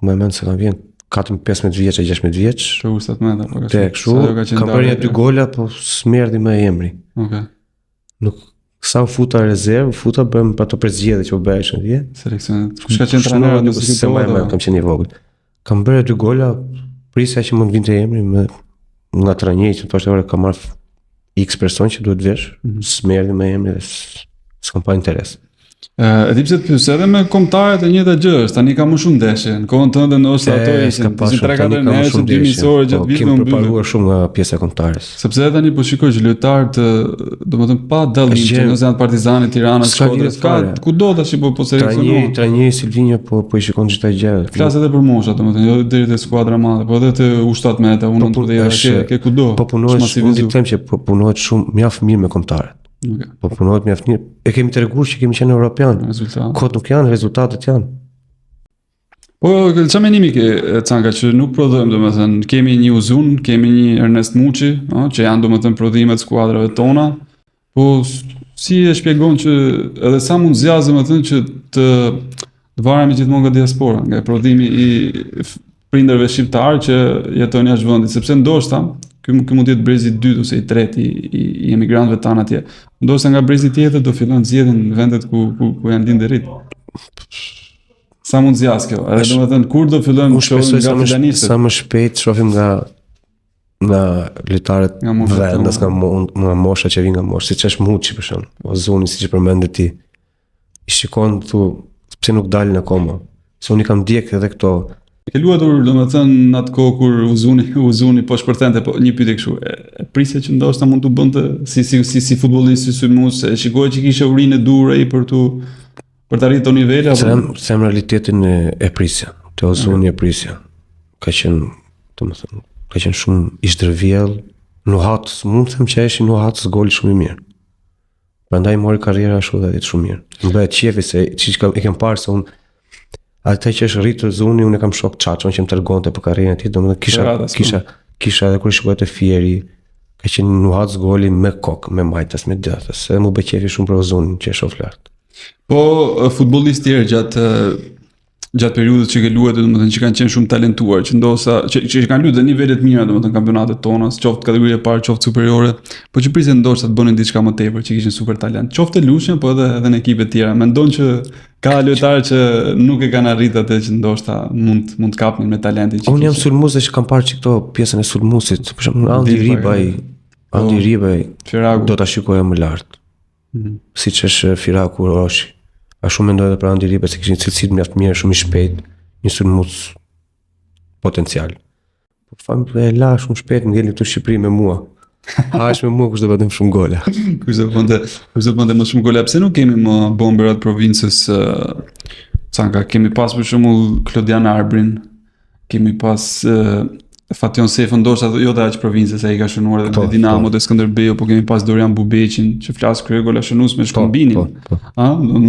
më mend se kam vjen 14-15 vjeç e 16 vjeç. Për ustat menda, po kam bërë 2 gola, po s'merdi më emri. Okej. Nuk sa u futa rezervë, bëm pa ato përzgjedhje që u bëheshin atje. Seleksionet. Kush ka qenë trajner nuk se më kam qenë i vogël. Kam bërë 2 gola, prisja që mund vinte emri nga trajneri që thoshte ora ka marrë X person që duhet vesh, s'merrni me emri dhe s'kam pa interes. E di pse të pyes edhe me kombëtarët e njëjta gjë është, tani ka më shumë ndeshje. Në kohën tënde ndoshta ato ishin 3-4 herë që 2 miqësorë gjatë vitit më përparuar shumë nga pjesa e kombëtarës. Sepse tani po shikoj që lojtarët, domethënë pa dallim që nëse janë Partizani, Tirana, Shkodra, ka kudo tash po seleksionohen. Trajneri Silvinjo po i shikon çdo gjë. Flas edhe për mosha, domethënë jo deri te skuadra madhe, po edhe te U17, U19, ke kudo. Po punohet, unë di të them që po punohet shumë mjaft mirë me kombëtarët. Okay. Po punohet mjaft mirë. E kemi treguar që kemi qenë europian. Kot nuk janë, rezultatet janë. Po çfarë mendimi ke Canka që nuk prodhojmë, domethënë kemi një Uzun, kemi një Ernest Muçi, që janë domethënë prodhimet e skuadrave tona. Po si e shpjegon që edhe sa mund zgjas domethënë që të varemi gjithmonë nga diaspora, nga prodhimi i prindërve shqiptar që jetojnë jashtë vendit, sepse ndoshta ky mund të jetë brezi i dytë ose i tretë i emigrantëve tanë atje. Ndoshta nga brezi tjetër do fillojnë të zgjedhin vendet ku janë lindërit. Sa mund zgjas kjo? Edhe domethënë kur do fillojmë të shohim nga fidanistët? Sa më shpejt shohim nga lojtarët vendas, nga mosha që vijnë nga moshë, siç është Muçi për shemb, Ozuni siç e përmendë ti. I shikon këtu pse nuk dalin akoma. Se unë kam ndjek edhe këto. Ke luatur domethënë në atë kohë kur Uzuni po shpërthente, po një pyetje kështu, e prisje që ndoshta mund të bënte si futbollist, si sulmues, e shikoi që kishte urinë e dur ai për të arritur nivele apo sem realitetin e prisja. Te Uzuni e prisja. Ka qenë shumë i zdërvjell, nuhat, mund të them që ishin nuhat gol shumë i mirë. Prandaj mori karriera ashtu dhe ditë shumë mirë. Më bëhet qefi se e kem parë se unë ata që është rritur Zuni, unë kam shok Çaçon që më tregonte për karrierën e tij, domethënë kisha edhe kur shkoi te Fieri, ka qenë nuhat goli me kokë, me majtas, me djathtas. Se më bëj qefi shumë për Zunin që e shoh lart. Po futbollistë tjerë gjatë periudhës që ke luajtur, domethënë që kanë qenë shumë talentuar, që ndoshta që kanë luajtur në nivele të mira, domethënë kampionatet tona, qoftë kategoria e parë, qoftë superiore, po që prisën ndoshta të bënin diçka më tepër, që kishin super talent. Qoftë Lushnjë, po edhe në ekipe të tjera. Mendon që ka lojtarë që nuk e kanë arritur atë që ndoshta mund të kapnin me talentin që unë jam sulmues që kam parë këto pjesën e sulmuesit, për shembull Andi Ribaj do ta shikoja më lart. Siç është Firaku Roshi. A shumë mendoj edhe për Andi Ribaj se kishin cilësitë mjaft mirë, shumë i shpejt, një sulmues potencial. Po famë e la shumë shpejt ngeli këtu në Shqipëri me mua. Hash me mua kush do bëjmë shumë gola. Kush do bënte më shumë gola? Pse nuk kemi më bomberat provincës? Canka, kemi pas për shembull Klodian Arbrin, kemi pas Fation Sefën, ndoshta jo të aq provincës, ai ka shënuar edhe me Dinamo dhe Skënderbeu, po kemi pas Dorian Bubeqin që flas krye gola shënues me Shkumbinin.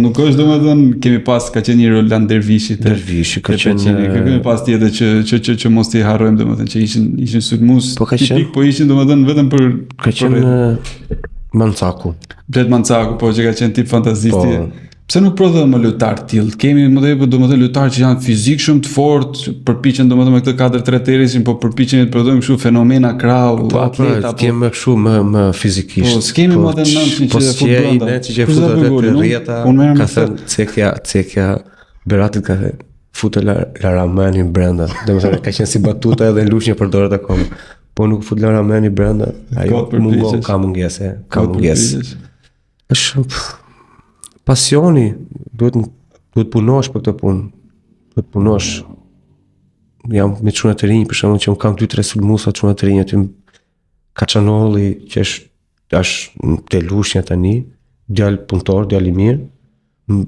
Nuk është domethënë kemi pas ka qenë një Roland Dervishi ka qenë kemi pas tjetër që mos t'i harrojmë domethënë që ishin sulmues tipik, po ishin domethënë vetëm për ka qenë Mancaku. Blet Mancaku, po që ka qenë tip fantazisti. Pse nuk prodhojmë më lojtar të tillë? Kemi më tepër domethënë lojtarë që janë fizik shumë të fortë, përpiqen domethënë me këtë 4-3 terisin, po përpiqen të prodhojmë kështu fenomena krau, atleta, po kemi kështu më fizikisht. Po s'kemi më të nënçi që futbollin, që futet rrjeta, ka thënë Cekja Beratit ka thënë futet Laramani brenda. Domethënë ka qenë si batuta edhe Lushnjë përdoret akoma. Po nuk fut Laramani brenda, ajo ka mungesë. Është pasioni, duhet punosh për këtë punë. Duhet punosh. Jam me çuna të rinj, për shembull, që kam 2-3 sulmuesa çuna të rinj aty. Kaçanolli, që është te Lushnja tani, djalë punëtor, djalë i mirë.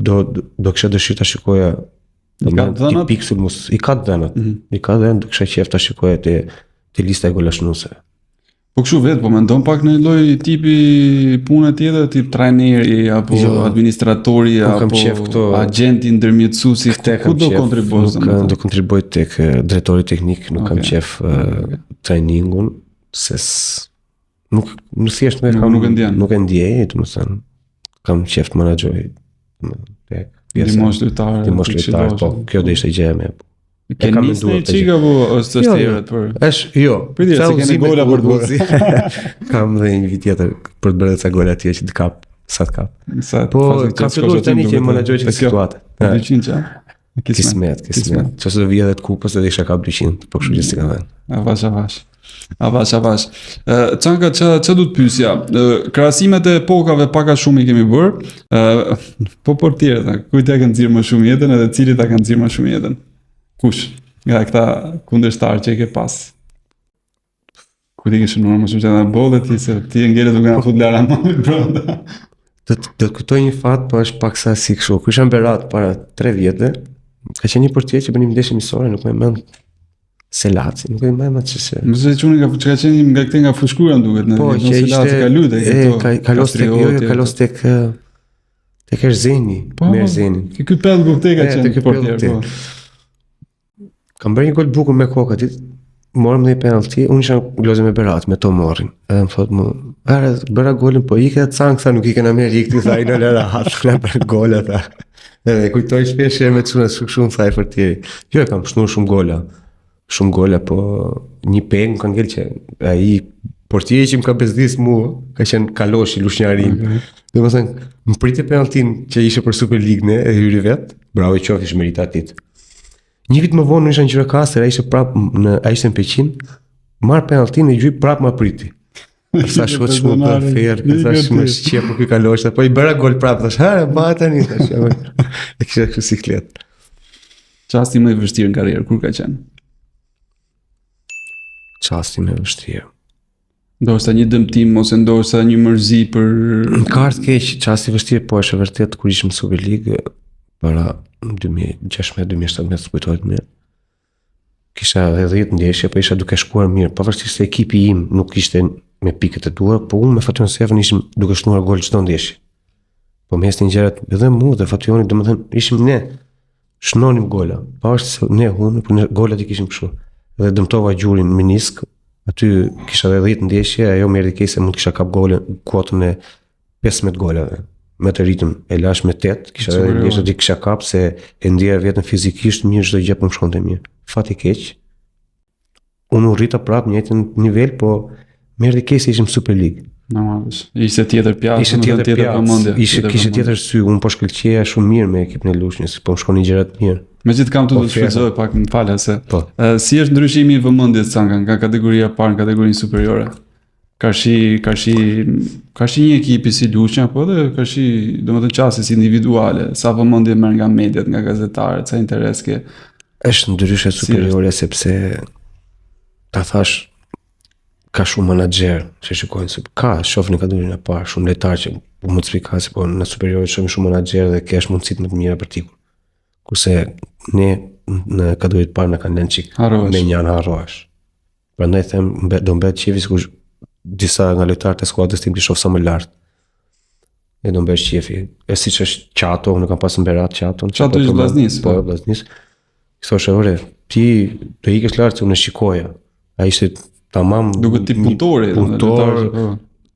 Do kisha dëshirë ta shikoja tipik sulmues. I ka dhënat. I ka dhënë, do kisha qejf ta shikoja te lista e golashnuesve. Po kështu vetë, po mendon pak në lloj tipi pune tjetër, tip trajneri apo administratori apo agenti ndërmjetësuesi, ku do kontribuosh? Do kontribuoj tek drejtori teknik, nuk kam qef trajningun, se nuk thjesht nuk e ndjej, domethënë kam qef të menaxhoj tek Dimosh lojtar, po kjo do ishte gjë më. Ke nisë një qika po është tjeret për... Jo, se keni gola për të bërë. Kam dhe një vit tjetër për të bërë ca gola atje që të kap, sa të kap. Po, kam filluar tani që menaxhoj këtë situatë. 200 qa? Kismet. Qëse do vija dhe të kupës edhe isha kap 200, po kështu që si ka vend. Avash. Canka, që du të pysja? Krahasimet e epokave paka shumë i kemi bërë, po portierët, kujt e kanë nxirr më shumë jetën edhe cili ta kanë nxirr më shumë jetën? Kush? Nga këta kundërshtar që i ke pas? Ku ti kishe më shumë që ta bolle ti se ti ngele duke na fut lara më brenda. Do të kujtoj një fat, po është pak sa si kështu. Kur isha në Berat para 3 vjetë, ka qenë një portier që bënim ndeshje miqësore, nuk më mend Selaci, nuk e më mend ç'se. Më se çuni ka qenë nga këtej nga fushkura duket në Selaci ka lutë këto. Kalos tek Erzeni, me Erzenin. Ky pellgu këtej ka qenë portier. Kam bërë një gol bukur me kokë aty. Morëm një penalti, unë isha lozë me Berat, me to morin. Edhe më thot mu, bëra golin, po i këtë cankë, sa nuk i kena merë, i këtë tha, i në lera hatë, në për gola, tha. Edhe kujtoj shpesh e me të shumë thaj për tjeri. Jo, e kam shnur shumë gola, po një pengë kanë ngellë që a i portieri që më ka bezdis mu, ka qenë Kalosh i lushnjarin. Dhe më thënë, më priti penaltin që ishe për Super League ne, e hyri vetë, bravo i qof, ishë meritatit. Një vit më vonë në isha në Gjirokastër, a ishte në Peqin, marrë penaltin e gjui prapë më priti. Sa shkot shmu për ferë, sa shmu shqia për kuj Kalosh, po i bëra gol prapë, thash, ba tani, thash, e kisha kështu siklet. Qasti më i vështirë në karrierë, kur ka qenë? Qasti më i vështirë. Ndoshta një dëmtim, ose ndoshta një mërzi për... Në kartë keq, qasti i vështirë, po është e vërtet, kur ishëm Super League, para 2016-2017 të kujtojt mirë. Kisha edhe 10 ndeshje, po isha duke shkuar mirë, pavarësisht se ekipi im nuk ishte me pikët e tua, po unë me Fation Seven ishim duke shnuar gol çdo ndeshje. Po me hestin gjërat edhe mu dhe Fationi, domethënë ishim ne shnonim gola, pavarësisht se ne humbim, por ne golat i kishim kështu. Edhe dëmtova gjurin menisk, aty kisha edhe 10 ndeshje, ajo më erdhi keq se mund kisha kap golën kuotën e 15 golave. Me të ritëm e lash me 8, kisha edhe ndeshje që kisha kap se e ndjeja vetën fizikisht mirë, çdo gjë po më shkonte mirë. Fati keq. Unë u rrita prapë në njëjtin nivel, po më erdhi keq se ishim Super League. Normalisht. Ishte tjetër pjatë, ishte tjetër vëmendje. Kishte tjetër sy, unë po shkëlqeja shumë mirë me ekipin e Lushnjës, po më shkonin gjërat mirë. Megjithë kam të shfrytëzoj pak, më falë se. Si është ndryshimi i vëmendjes nga kategoria parë në kategorinë superiore? Ka shi një ekipi si Lushnja, po dhe ka shi, domethënë qasje si individuale, sa vëmendje merr nga mediat, nga gazetarët, sa interes ke. Është ndryshe superiore sepse ta thash ka shumë menaxher që shikojnë, ka shohin në kategorinë e parë, shumë lojtarë që mund të spikasi, po në superiore shohim shumë menaxher dhe kesh mundësitë më të mira për tikur. Kurse ne në kategorinë e parë na kanë lënë çik me një anë harrohesh. Prandaj them do mbet qefi sikur disa nga lojtarët e skuadrës tim të shoh sa më lart. E do mbesh qefi. E siç është Qato, unë kam pasur Berat Qaton. Qato është Vllaznis. Po, Vllaznis. Thoshte, "Ore, ti do ikesh lart se unë shikoja." Ai ishte tamam duket tip punëtori,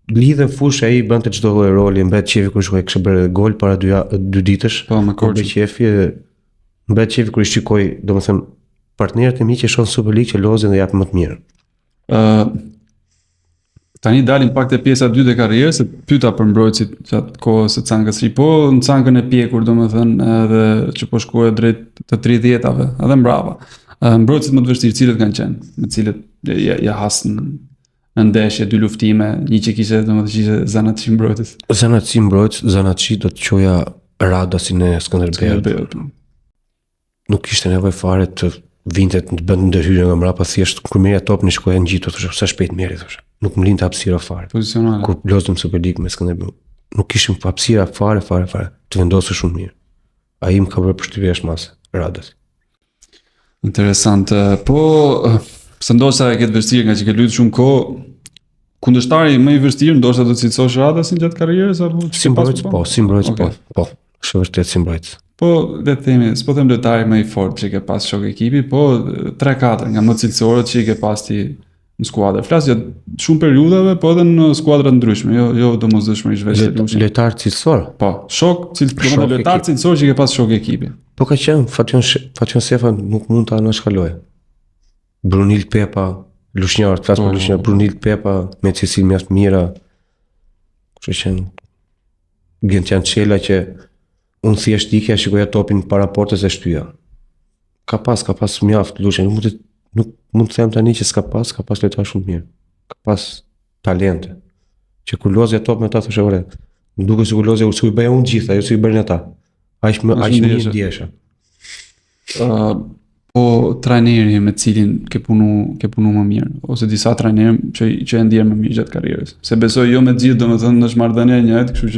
lidhen fushë, ai bënte çdo lloj roli, mbet qefi kur shkoi, kishte bërë gol para 2 ditësh. Po, me mbet qefi, kur i shikoj, domethënë partnerët e mi që shohin Super League që lozin dhe japin më të mirë. Tani dalim pak te pjesa 2 e karrierës, se pyeta për mbrojtësit gjatë kohës së Cankës së ri, po në Cankën e pjekur, domethënë edhe që po shkoi drejt të 30-tave, edhe mbrapa. Mbrojtësit më të vështirë cilët kanë qenë, me cilët ja hasën në ndeshje 2 luftime, një që kishte domethënë Zanaçi mbrojtës. Zanaçi mbrojtës, Zanaçi do të çoja Radasin e Skënderbeut. Nuk kishte nevojë fare të vinte të bënte ndërhyrje nga mbrapa, thjesht kur merja topin e shkoja ngjitur, thoshte sa shpejt merri, thoshte. Nuk më linte hapësira fare. Pozicionale. Kur lozëm Super League me Skënderbeut, nuk kishim hapësira fare. Të vendosur shumë mirë. Ai më ka bërë përshtypje jashtë Radas. Interesant. Po, pse ndoshta e ke të vështirë nga që ke luajtur shumë kohë, kundërshtari më i vështirë ndoshta do të cilësosh Radasin gjatë karrierës apo si mbrojtës? Po, si mbrojtës, po. Është vërtet si mbrojtës. Po, le të themi, s'po them lojtari më i fortë që ke pas shok ekipi, po 3-4 nga më cilësorët që i ke pas ti në skuadër. Flas gjatë shumë periudhave, po edhe në skuadra të ndryshme, jo domosdoshmërisht vetë lojtar cilësor. Po, lojtar cilësor që ke pas shok ekipi. Po ka qenë Fation Sefa nuk mund ta anashkaloj. Brunil Pepa, lushnjar, flas për lushnjar, Brunil Pepa me cilësi mjaft mira. Kështu që Gentian Çela që unë thjesht ikja shikoja topin para portës e shtyja. Ka pas mjaft lushe, nuk mund të them tani që s'ka pas lojtar shumë mirë. Ka pas talente. Që kur lozja top me ta thoshe ore. Më duket se kur lozja u bëja unë gjitha, jo si i bërin ata. Aq më ndjesha. Po trajneri me cilin ke punu më mirë, ose disa trajnerë që e ndjerë më mirë gjatë karrierës. Se besoj jo me gjithë, domethënë është marrëdhënia e njëjtë, kështu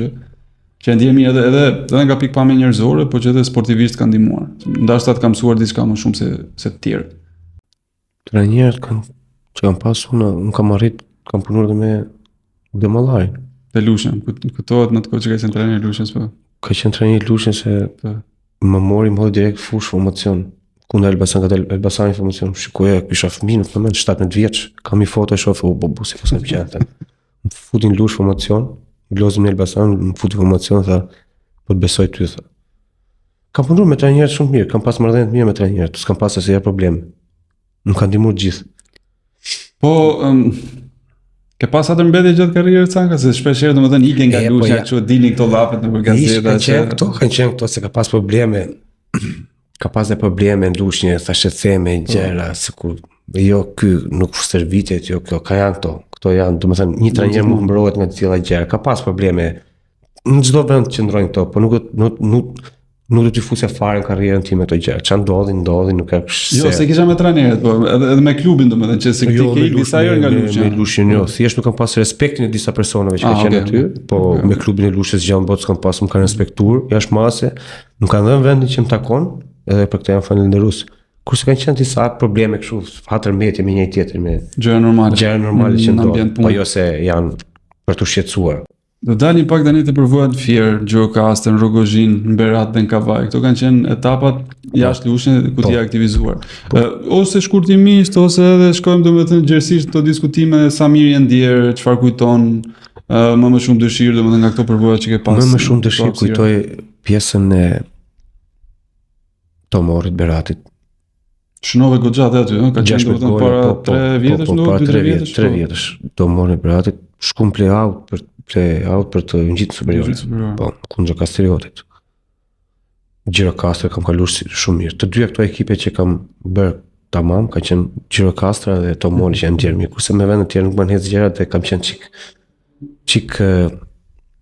që e ndjerë mirë edhe nga pikpamja njerëzore, por që edhe sportivisht kanë ndihmuar. Ndoshta të ka mësuar diçka më shumë se të tjerë. Trajnerët që kanë pasur unë kam punuar edhe me Demallarin. Te Lushen, këtohet në të kohë që ka qenë trajner Lushens, po. Ka qenë trajner Lushen se më mori më direkt fush formacion. Kunda Elbasan, ka Elbasan informacion, shikoja, kisha fëmijë në moment 17 vjeç, kam i foto e shoh si fosën pëlqente. Më futin Lush formacion, lozim në Elbasan, më futi formacion, tha, po të besoj ty, tha. Kam punuar me trajnerë shumë mirë, kam pas marrëdhënie të mira me trajnerët, s'kam pas asnjë problem. Më kanë ndihmuar gjithë. Po ke pas atë mbetje gjatë karrierës Canka, se shpesh herë domethënë ikën nga Lusha, kështu dilnin këto llafet në gazeta kanë qenë këto se ka pas probleme. Ka pas dhe probleme në Lushnjë, thashë theme gjëra, sikur jo ky nuk servitet, jo kjo ka janë këto janë, domethënë një trajner mund mbrohet nga të tilla gjëra. Ka pas probleme. Në çdo vend qëndrojnë këto, po nuk do t'i fusja fare në karrierën time këto gjëra. Çan ndodhin, nuk ka kështu. Jo, se kisha me trajnerët, po edhe me klubin domethënë që se ti ke disa herë nga Lushnja. Me Lushnjë jo, thjesht nuk kam pas respektin e disa personave që kanë qenë aty, po me klubin e Lushnjës gjë botë s'kam pas, më kanë respektuar jashtëmase, më kanë dhënë vendin që më takon, edhe për këtë jam falënderues. Kurse kanë qenë disa probleme kështu, hatërmetje me njëri tjetrin, me gjëra normale që ndodhin, po jo se janë për të shqetësuar. Do dalim pak tani te përvojat Fier, Gjirokastër, Rogozhin, Berat dhe Kavaj. Këto kanë qenë etapat jashtë Lushnjës ku ti aktivizuar. Ose shkurtimisht ose edhe shkojmë domethënë gjerësisht këto diskutime sa mirë janë ndier, çfarë kujton, më shumë dëshirë domethënë nga këto përvojat që ke pas. Më shumë dëshirë kujtoj pjesën e Tomorit Beratit. Shënove goxha aty, ka qenë domethënë para 3 vjetësh, para 3 vjetësh. Tomorit Beratit shkum play-out për të ngjitur superiore. Po, kundër Kastriotit. Gjirokastër kam kaluar shumë mirë. Të dyja këto ekipe që kam bërë tamam, ka qenë Gjirokastra dhe Tomori që janë ndjerë mirë. Kurse me vende të tjera nuk më hedh gjërat dhe kam qenë çik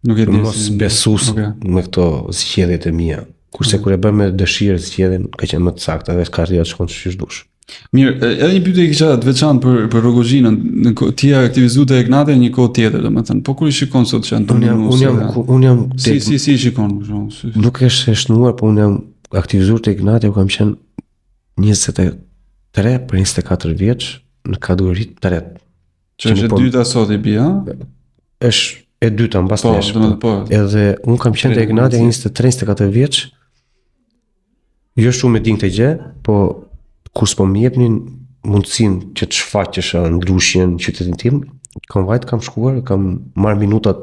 nuk e di mos besues me këto zgjedhjet e mia. Kurse kur e bëm me dëshirë zgjedhjen ka qenë më të saktë dhe karriera shkon siç dush. Mirë, edhe një pyetje kisha të veçantë për Rogozhinën. Ti aktivizuar te Ignati një kohë tjetër, domethënë. Po kur i shikon sot që unë jam si shikon për shkak? Nuk është e shnuar, po unë jam aktivizuar te Ignati, kam qenë 23 për 24 vjeç në kategori të tretë. Që është e dyta sot i bie, ha? Është e dyta mbas nesh. Po. Edhe unë kam qenë te Ignati 23-24 vjeç. Jo shumë e din këtë gjë, po kur s'po më jepnin mundësinë që të shfaqesh në Lushnjën, qytetin tim, kam shkuar, kam marrë minutat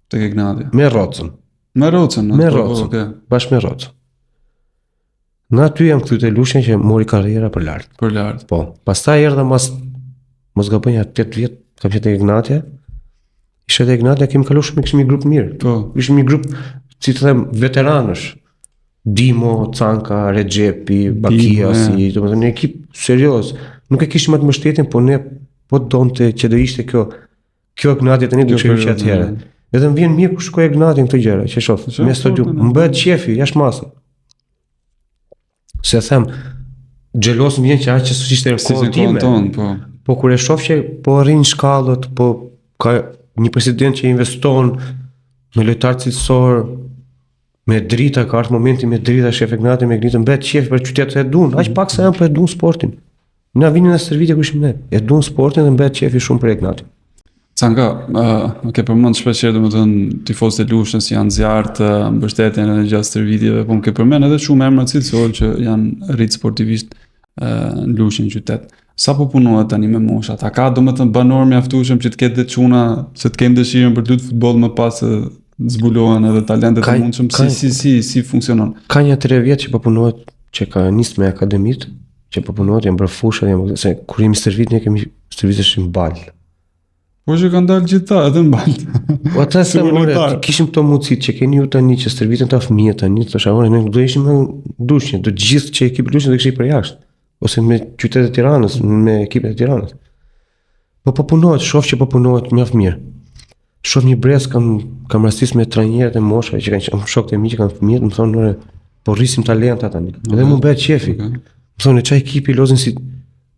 tek Ignati. Me Rocën. Bashkë me Rocën. Në aty jam kthyr te Lushnja që mori karriera për lart. Po, pastaj erdha mos gabonja 8 vjet, kam qenë te Ignati. Isha te Ignati, kemi kaluar shumë, kishim një grup mirë. Po. Ishim një grup, si të them, veteranësh. Dimo, Canka, Rexhepi, Bakia, domethënë një ekip serioz. Nuk e kishim atë mbështetjen, po ne po donte që do ishte kjo Ignati tani duke qenë atëherë. Edhe më vjen mirë kur shkoj Ignati këto gjëra, që shoh, me studium, më bëhet qefi, jashtë masë. Se them, xhelos më vjen që aq që ishte kohë time. Po kur e shoh që po arrin shkallët, po ka një president që investon me lojtar cilësor, me drita, ka ardhur momenti me drita, shef Ignati me Ignati mbet qef për qytetin e dun, aq pak sa janë për dun sportin. Na vinin në servitje ku ishim ne. E dun sportin dhe mbet qefi shumë për Ignati. Canka, ke përmend shpesh domethënë tifozët e Lushnjës janë zjarrt, mbështetjen edhe gjatë stërvitjeve, po më ke përmend edhe shumë emra cilësor që janë rrit sportivisht në Lushnjë qytet. Sa po punohet tani me moshat? A ka domethënë banor mjaftueshëm që të ketë çuna, që të kenë dëshirën për të luajtur futboll më pas zbulohen edhe talentet e mundshëm, si funksionon? Ka një 3 vjet që po punohet, që ka nisur me akademit, që po punohet, janë bërë fushat, se kur jemi stërvit, ne kemi stërvitëshim bal. Po që kanë dalë gjitha, edhe mbalt. O ata se kishim këto mundësit që keni ju tani që stërvitën ta fëmijët tani, thosha ne do ishim me dushni, do gjithë që ekipi lushni do kishte për jashtë, ose me qytetet e Tiranës, me ekipet e Tiranës. Po punohet, shoh që po punohet mjaft mirë. Shoh një brez kam rastis me trajnerët e moshave që kanë shokët e mi që kanë fëmijët, më thonë po rrisim talenta tani. Edhe më bëhet qefi. Më thonë çaj ekipi lozin si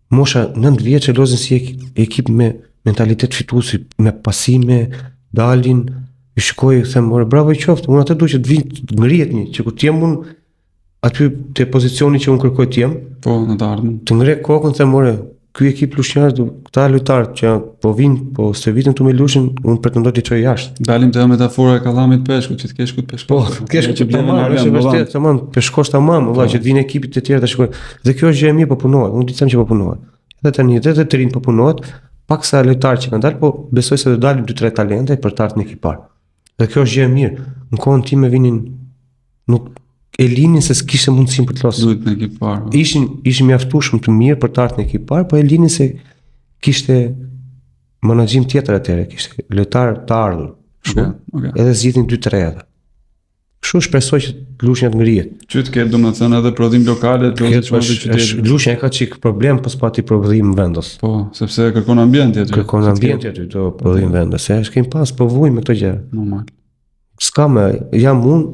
mosha 9 vjeç lozin si ekip me mentalitet fituesi, me pasime, dalin, i shikoj, them, bravo i qoftë, unë atë duhet që të vinë të ngrihet një, që ku t'jem unë aty te pozicioni që unë kërkoj t'jem, po në të ardhmen. Të ngre kokën, them, ky ekip lushnjarë, këta lojtarë që po vinë, po stërvitën tu me lushin, unë pretendoj t'i çoj jashtë. Dalim te metaforë e kallamit peshku, që të kesh ku të peshkosh. Po, të kesh ku të tamam, është vërtet, tamam, peshkosh tamam, valla, që të vinë ekipit të tjerë ta shikojnë. Dhe kjo është gjë e mirë, po punohet. Unë di them që po punohet. Edhe tani edhe të rinj po punohet, paksa lojtarë që kanë dalë, po besoj se do dalin 2-3 talente për të ardhur në ekipar. Dhe kjo është gjë e mirë. Në kohën time vinin nuk e linin se s'kishte mundësinë për të losur. Duhet në ekipar. Ishin mjaftueshëm të mirë për të ardhur në ekipar, po e linin se kishte menaxhim tjetër atëherë, kishte lojtar të ardhur. Okay. Edhe zgjidhin 2-3 ata. Kështu shpresoj që lushnja të ngrihet. Që të ketë domethënë edhe prodhim lokale, lushnja ka çik problem pas pati prodhim vendos. Po, sepse kërkon ambienti aty. Kërkon ambienti aty to prodhim vendos. Se kemi pas provojmë me këto gjëra. Normal. S'ka më, jam unë,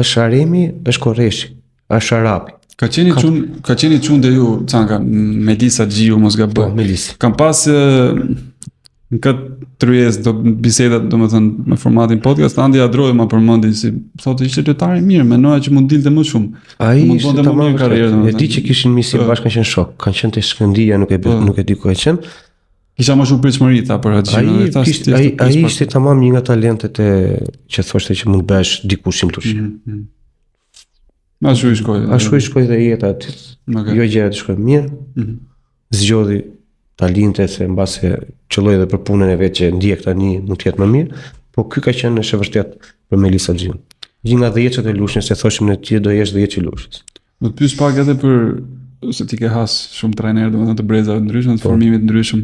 është Aremi, është Korreshi, është Arapi. Ka qeni çun dhe ju, canka, Melisa Gjiu mos gaboj. Po, Melisa. Kam pas në këtë tryez do bisedat domethënë me formatin podcast, Andi Adroi më përmendi si thotë ishte lojtar i mirë, menoja që mund dilte më shumë. Ai ishte tamam karrierë. E di që kishin misi bashkë kanë qenë shok, kanë qenë te Shkëndija, nuk e di ku e qenë. Kisha më shumë pritshmëri ta për atë gjë. Ai ishte tamam një nga talentet e që thoshte që mund bësh dikush në Turqi. Ashtu i shkoi dhe jeta aty. Jo gjëra të shkojnë mirë. Zgjodhi talente se mbase qëlloi edhe për punën e vet që ndjek tani mund të jetë më mirë, po ky ka qenë është vërtet për Melisa Gjiu. Një nga dhjetët e lushnjës, se thoshim ne ti do jesh dhjetë i lushnjës. Do të pyes pak edhe për se ti ke has shumë trajnerë domethënë të brezave të ndryshëm, të formimit të ndryshëm.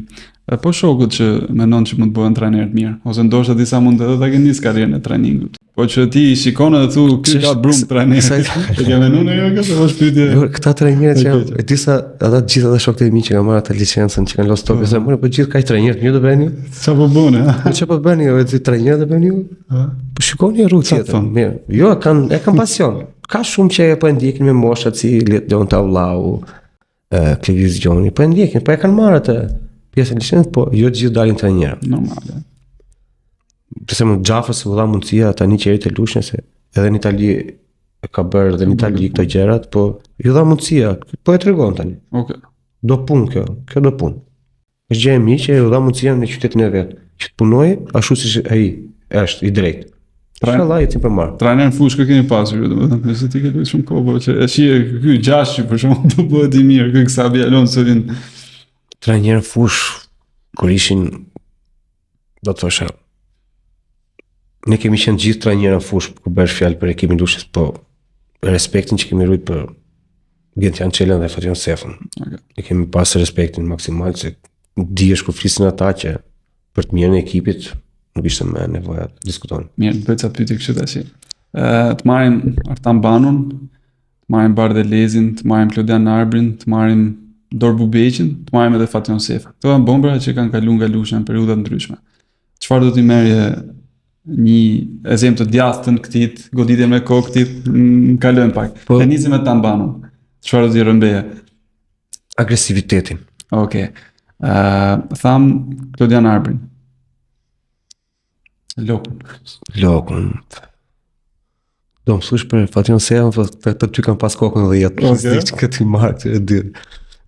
Po shokut që mendon që mund të bëhen trajnerë të mirë, ose ndoshta disa mund edhe ta kenë nis karrierën e trajningut. Po që ti shikon edhe thu ky ka brum trajner. E ke menduar jo këtë është pyetje. Këta trajnerë që e disa ata të gjithë ata shokët e mi që kanë marrë atë licencën, që kanë losur topë, po gjithë kaq trajnerë mirë do bëni. Çfarë po bëni? Çfarë po bëni? Ti trajnerë do bëni? Po shikoni rrugë tjetër. Mirë. Jo, kanë pasion. Ka shumë që po e ndjekin me moshat si Leon Tavllau, Klevis Gjoni, po e ndjekin, po e kanë marrë atë pjesën e licencës, po jo të gjithë dalin trajnerë. Normale. Përse më Xhafës u dha mundësia tani që eri të lushnjës, edhe në Itali e ka bërë edhe në Itali këto gjërat, po ju dha mundësia, po e tregon tani. Okej. Do punë kjo do punë. Është gjë e mirë që u dha mundësia në qytetin e vet, që të punojë ashtu siç ai është i drejtë. Inshallah jetim për marr. Trajner në fushë keni pasur, domethënë, se ti ke luajtur shumë kohë, por që e shije ky Gjashi për shkak të bëhet i mirë, ky Xabi Alonso vjen trajner fushë kur ishin do të thosha ne kemi qenë gjithë trajnerë në fushë kur bësh fjalë për ekipin lushës, po respektin që kemi rrit për Gentian Çelën dhe Fation Sefën. Okay. Ne kemi pas respektin maksimal se dihesh kur flisin ata që për të mirën e ekipit nuk ishte më nevoja të diskutojnë. Mirë, bëj ca pyetje kështu tash. Të marrim Artan Banun, të marrim Bardelezin, të marrim Klodian Arbrin, të marrim Dorbu Beqin, të marrim edhe Fation Sefa. Këto janë bombra që kanë kaluar nga lushnja në periudha ndryshme. Çfarë do t'i merrje një ezempë të djastën këtit, goditje me kokë këtit, kalojmë pak. E nisim me Artan Banun. Çfarë do t'i rëmbeje? Agresivitetin. Okej. Tham Klodian Arbrin. Lokun. Do më thush për Fation Sefa, të ty kanë pas kokën 10. Okay. Këtë i marrë këtë e dyrë.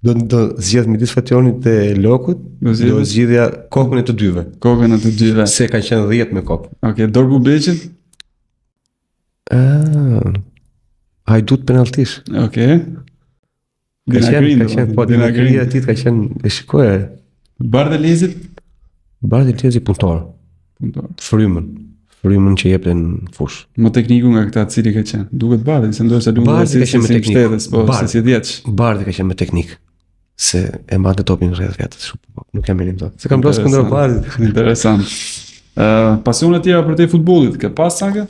Do zgjedh midis Fationit dhe Lokut, do zgjedhja kokën e të dyve. Kokën e të dyve. Se kanë qenë 10 me kokë. Okej, Dorbu Beqin? Hajdut penaltish. Okej. Ka qenë, po dinagria e tit ka qenë e shikoja. Bardelezit? Bardelezi punëtor. Frymën që jepte në fushë. Më tekniku nga këta cili ka qenë. Duket Bardhi, se ndoshta lumë Bardhi ka qenë me teknikë. Po, se si 10. Bardhi ka qenë me teknikë. se e mbante topin rreth vetës, nuk kam menim dot. Se kam plos kundër Valit. Interesant. Pasione tjera për te futbollit, ke pas sa ke?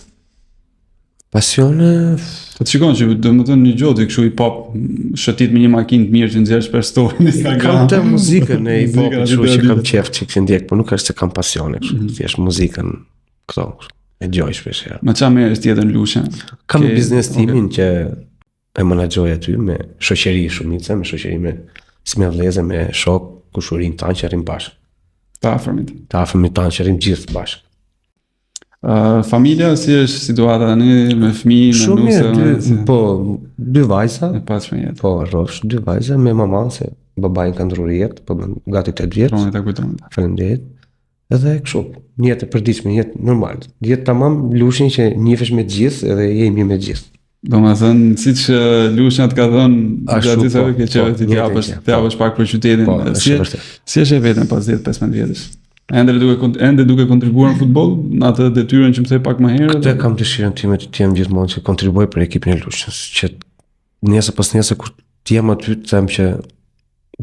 Pasione, Po të shikon që domethënë një gjë kështu i pop shëtit me një makinë të mirë që nxjerrsh për story në Instagram. kam të muzikën e i Muzikën popit, aty kështu që të kam ditë. qef që ndjek, por nuk është se kam pasione, kështu, thjesht muzikën këto, e gjoj shpesh herë. Ma qa merresh tjetër në lushe? Kam Ke- biznes timin që e menaxhoj aty me shoqëri shumice, me shoqëri me si me vëllezër, me shok, kushurin tanë që arrim bashkë. Të afërmit. Të afërmit tanë që arrim gjithë bashkë. Familja, si është situata tani me fëmijë, me Shumë nuse, mirë, dy vajza, e pas me jetë. po rrofsh, dy vajza me maman se babai ka ndrur jetë, po bën gati 8 vjet. Troni ta kujton. Faleminderit. Edhe kështu, një jetë e përditshme, një jetë normal. Jetë tamam lushin që njifesh me të gjithë edhe je i mirë me të gjithë. Domethënë, siç lusha të ka thënë Ashtu, gjatë po, ke po, qenë ti njëjtën japësh, gjë, të japësh pak për qytetin. Po, Si është vërtet. si është e vetën pas 10-15 vjetësh? Ende duke kontribuar në futboll, në atë detyrën që më the pak më herë. Këtë kam dëshirën time të jem gjithmonë që kontribuoj për ekipin e Lushës, që nesër pas nesër kur të jem aty të them që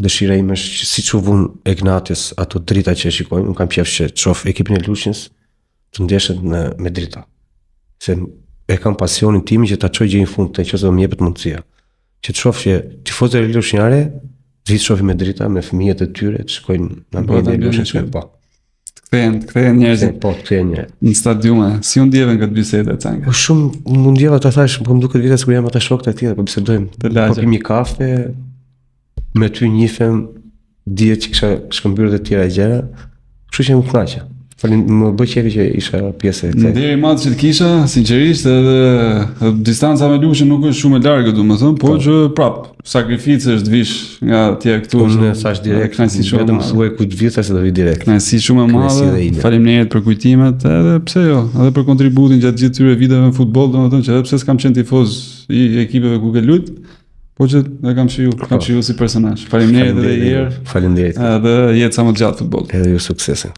dëshira ime është që siç u vun Egnatis ato drita që e shikojmë, unë kam qejf që të shoh ekipin e Lushës të ndeshet me drita. Se e kam pasionin tim që ta çoj gjë në fund të nëse do më jepet mundësia. Që të shoh që tifozët e Lushnjare të shohin me drita, me fëmijët e tyre të shkojnë në ambientin e Lushës, po. Kthehen njerëzit Po, të njerëz. në stadiume. Si u ndjevën këtë bisedë Canga? Po shumë mund ndjeva ta thash, po më duket vetë se kur jam ata shokët e tjerë, po bisedojmë, Të lagje. po pim një kafe, me ty njifem, dihet që kisha shkëmbyrë të tjera gjëra, kështu që më kënaqe. Më bë qefi që isha pjesë e këtij. Deri madh që të kisha, sinqerisht edhe distanca me Lushën nuk është shumë e largë, domethënë, po që prap, sakrificë është vish nga atje këtu. Unë thash direkt, kënaqësi shumë e vetëm madhe. thuaj kujt vita se do vi direkt. Kënaqësi shumë e Kënaqësi dhe madhe. ide. Faleminderit për kujtimet, edhe pse jo, edhe për kontributin gjatë gjithë këtyre viteve në futboll, domethënë që edhe pse s'kam qenë tifoz i ekipeve ku ke lut, po që e kam shiju si personazh. Faleminderit edhe një herë. Faleminderit. Edhe jetë sa më gjatë futboll. Edhe ju suksesin.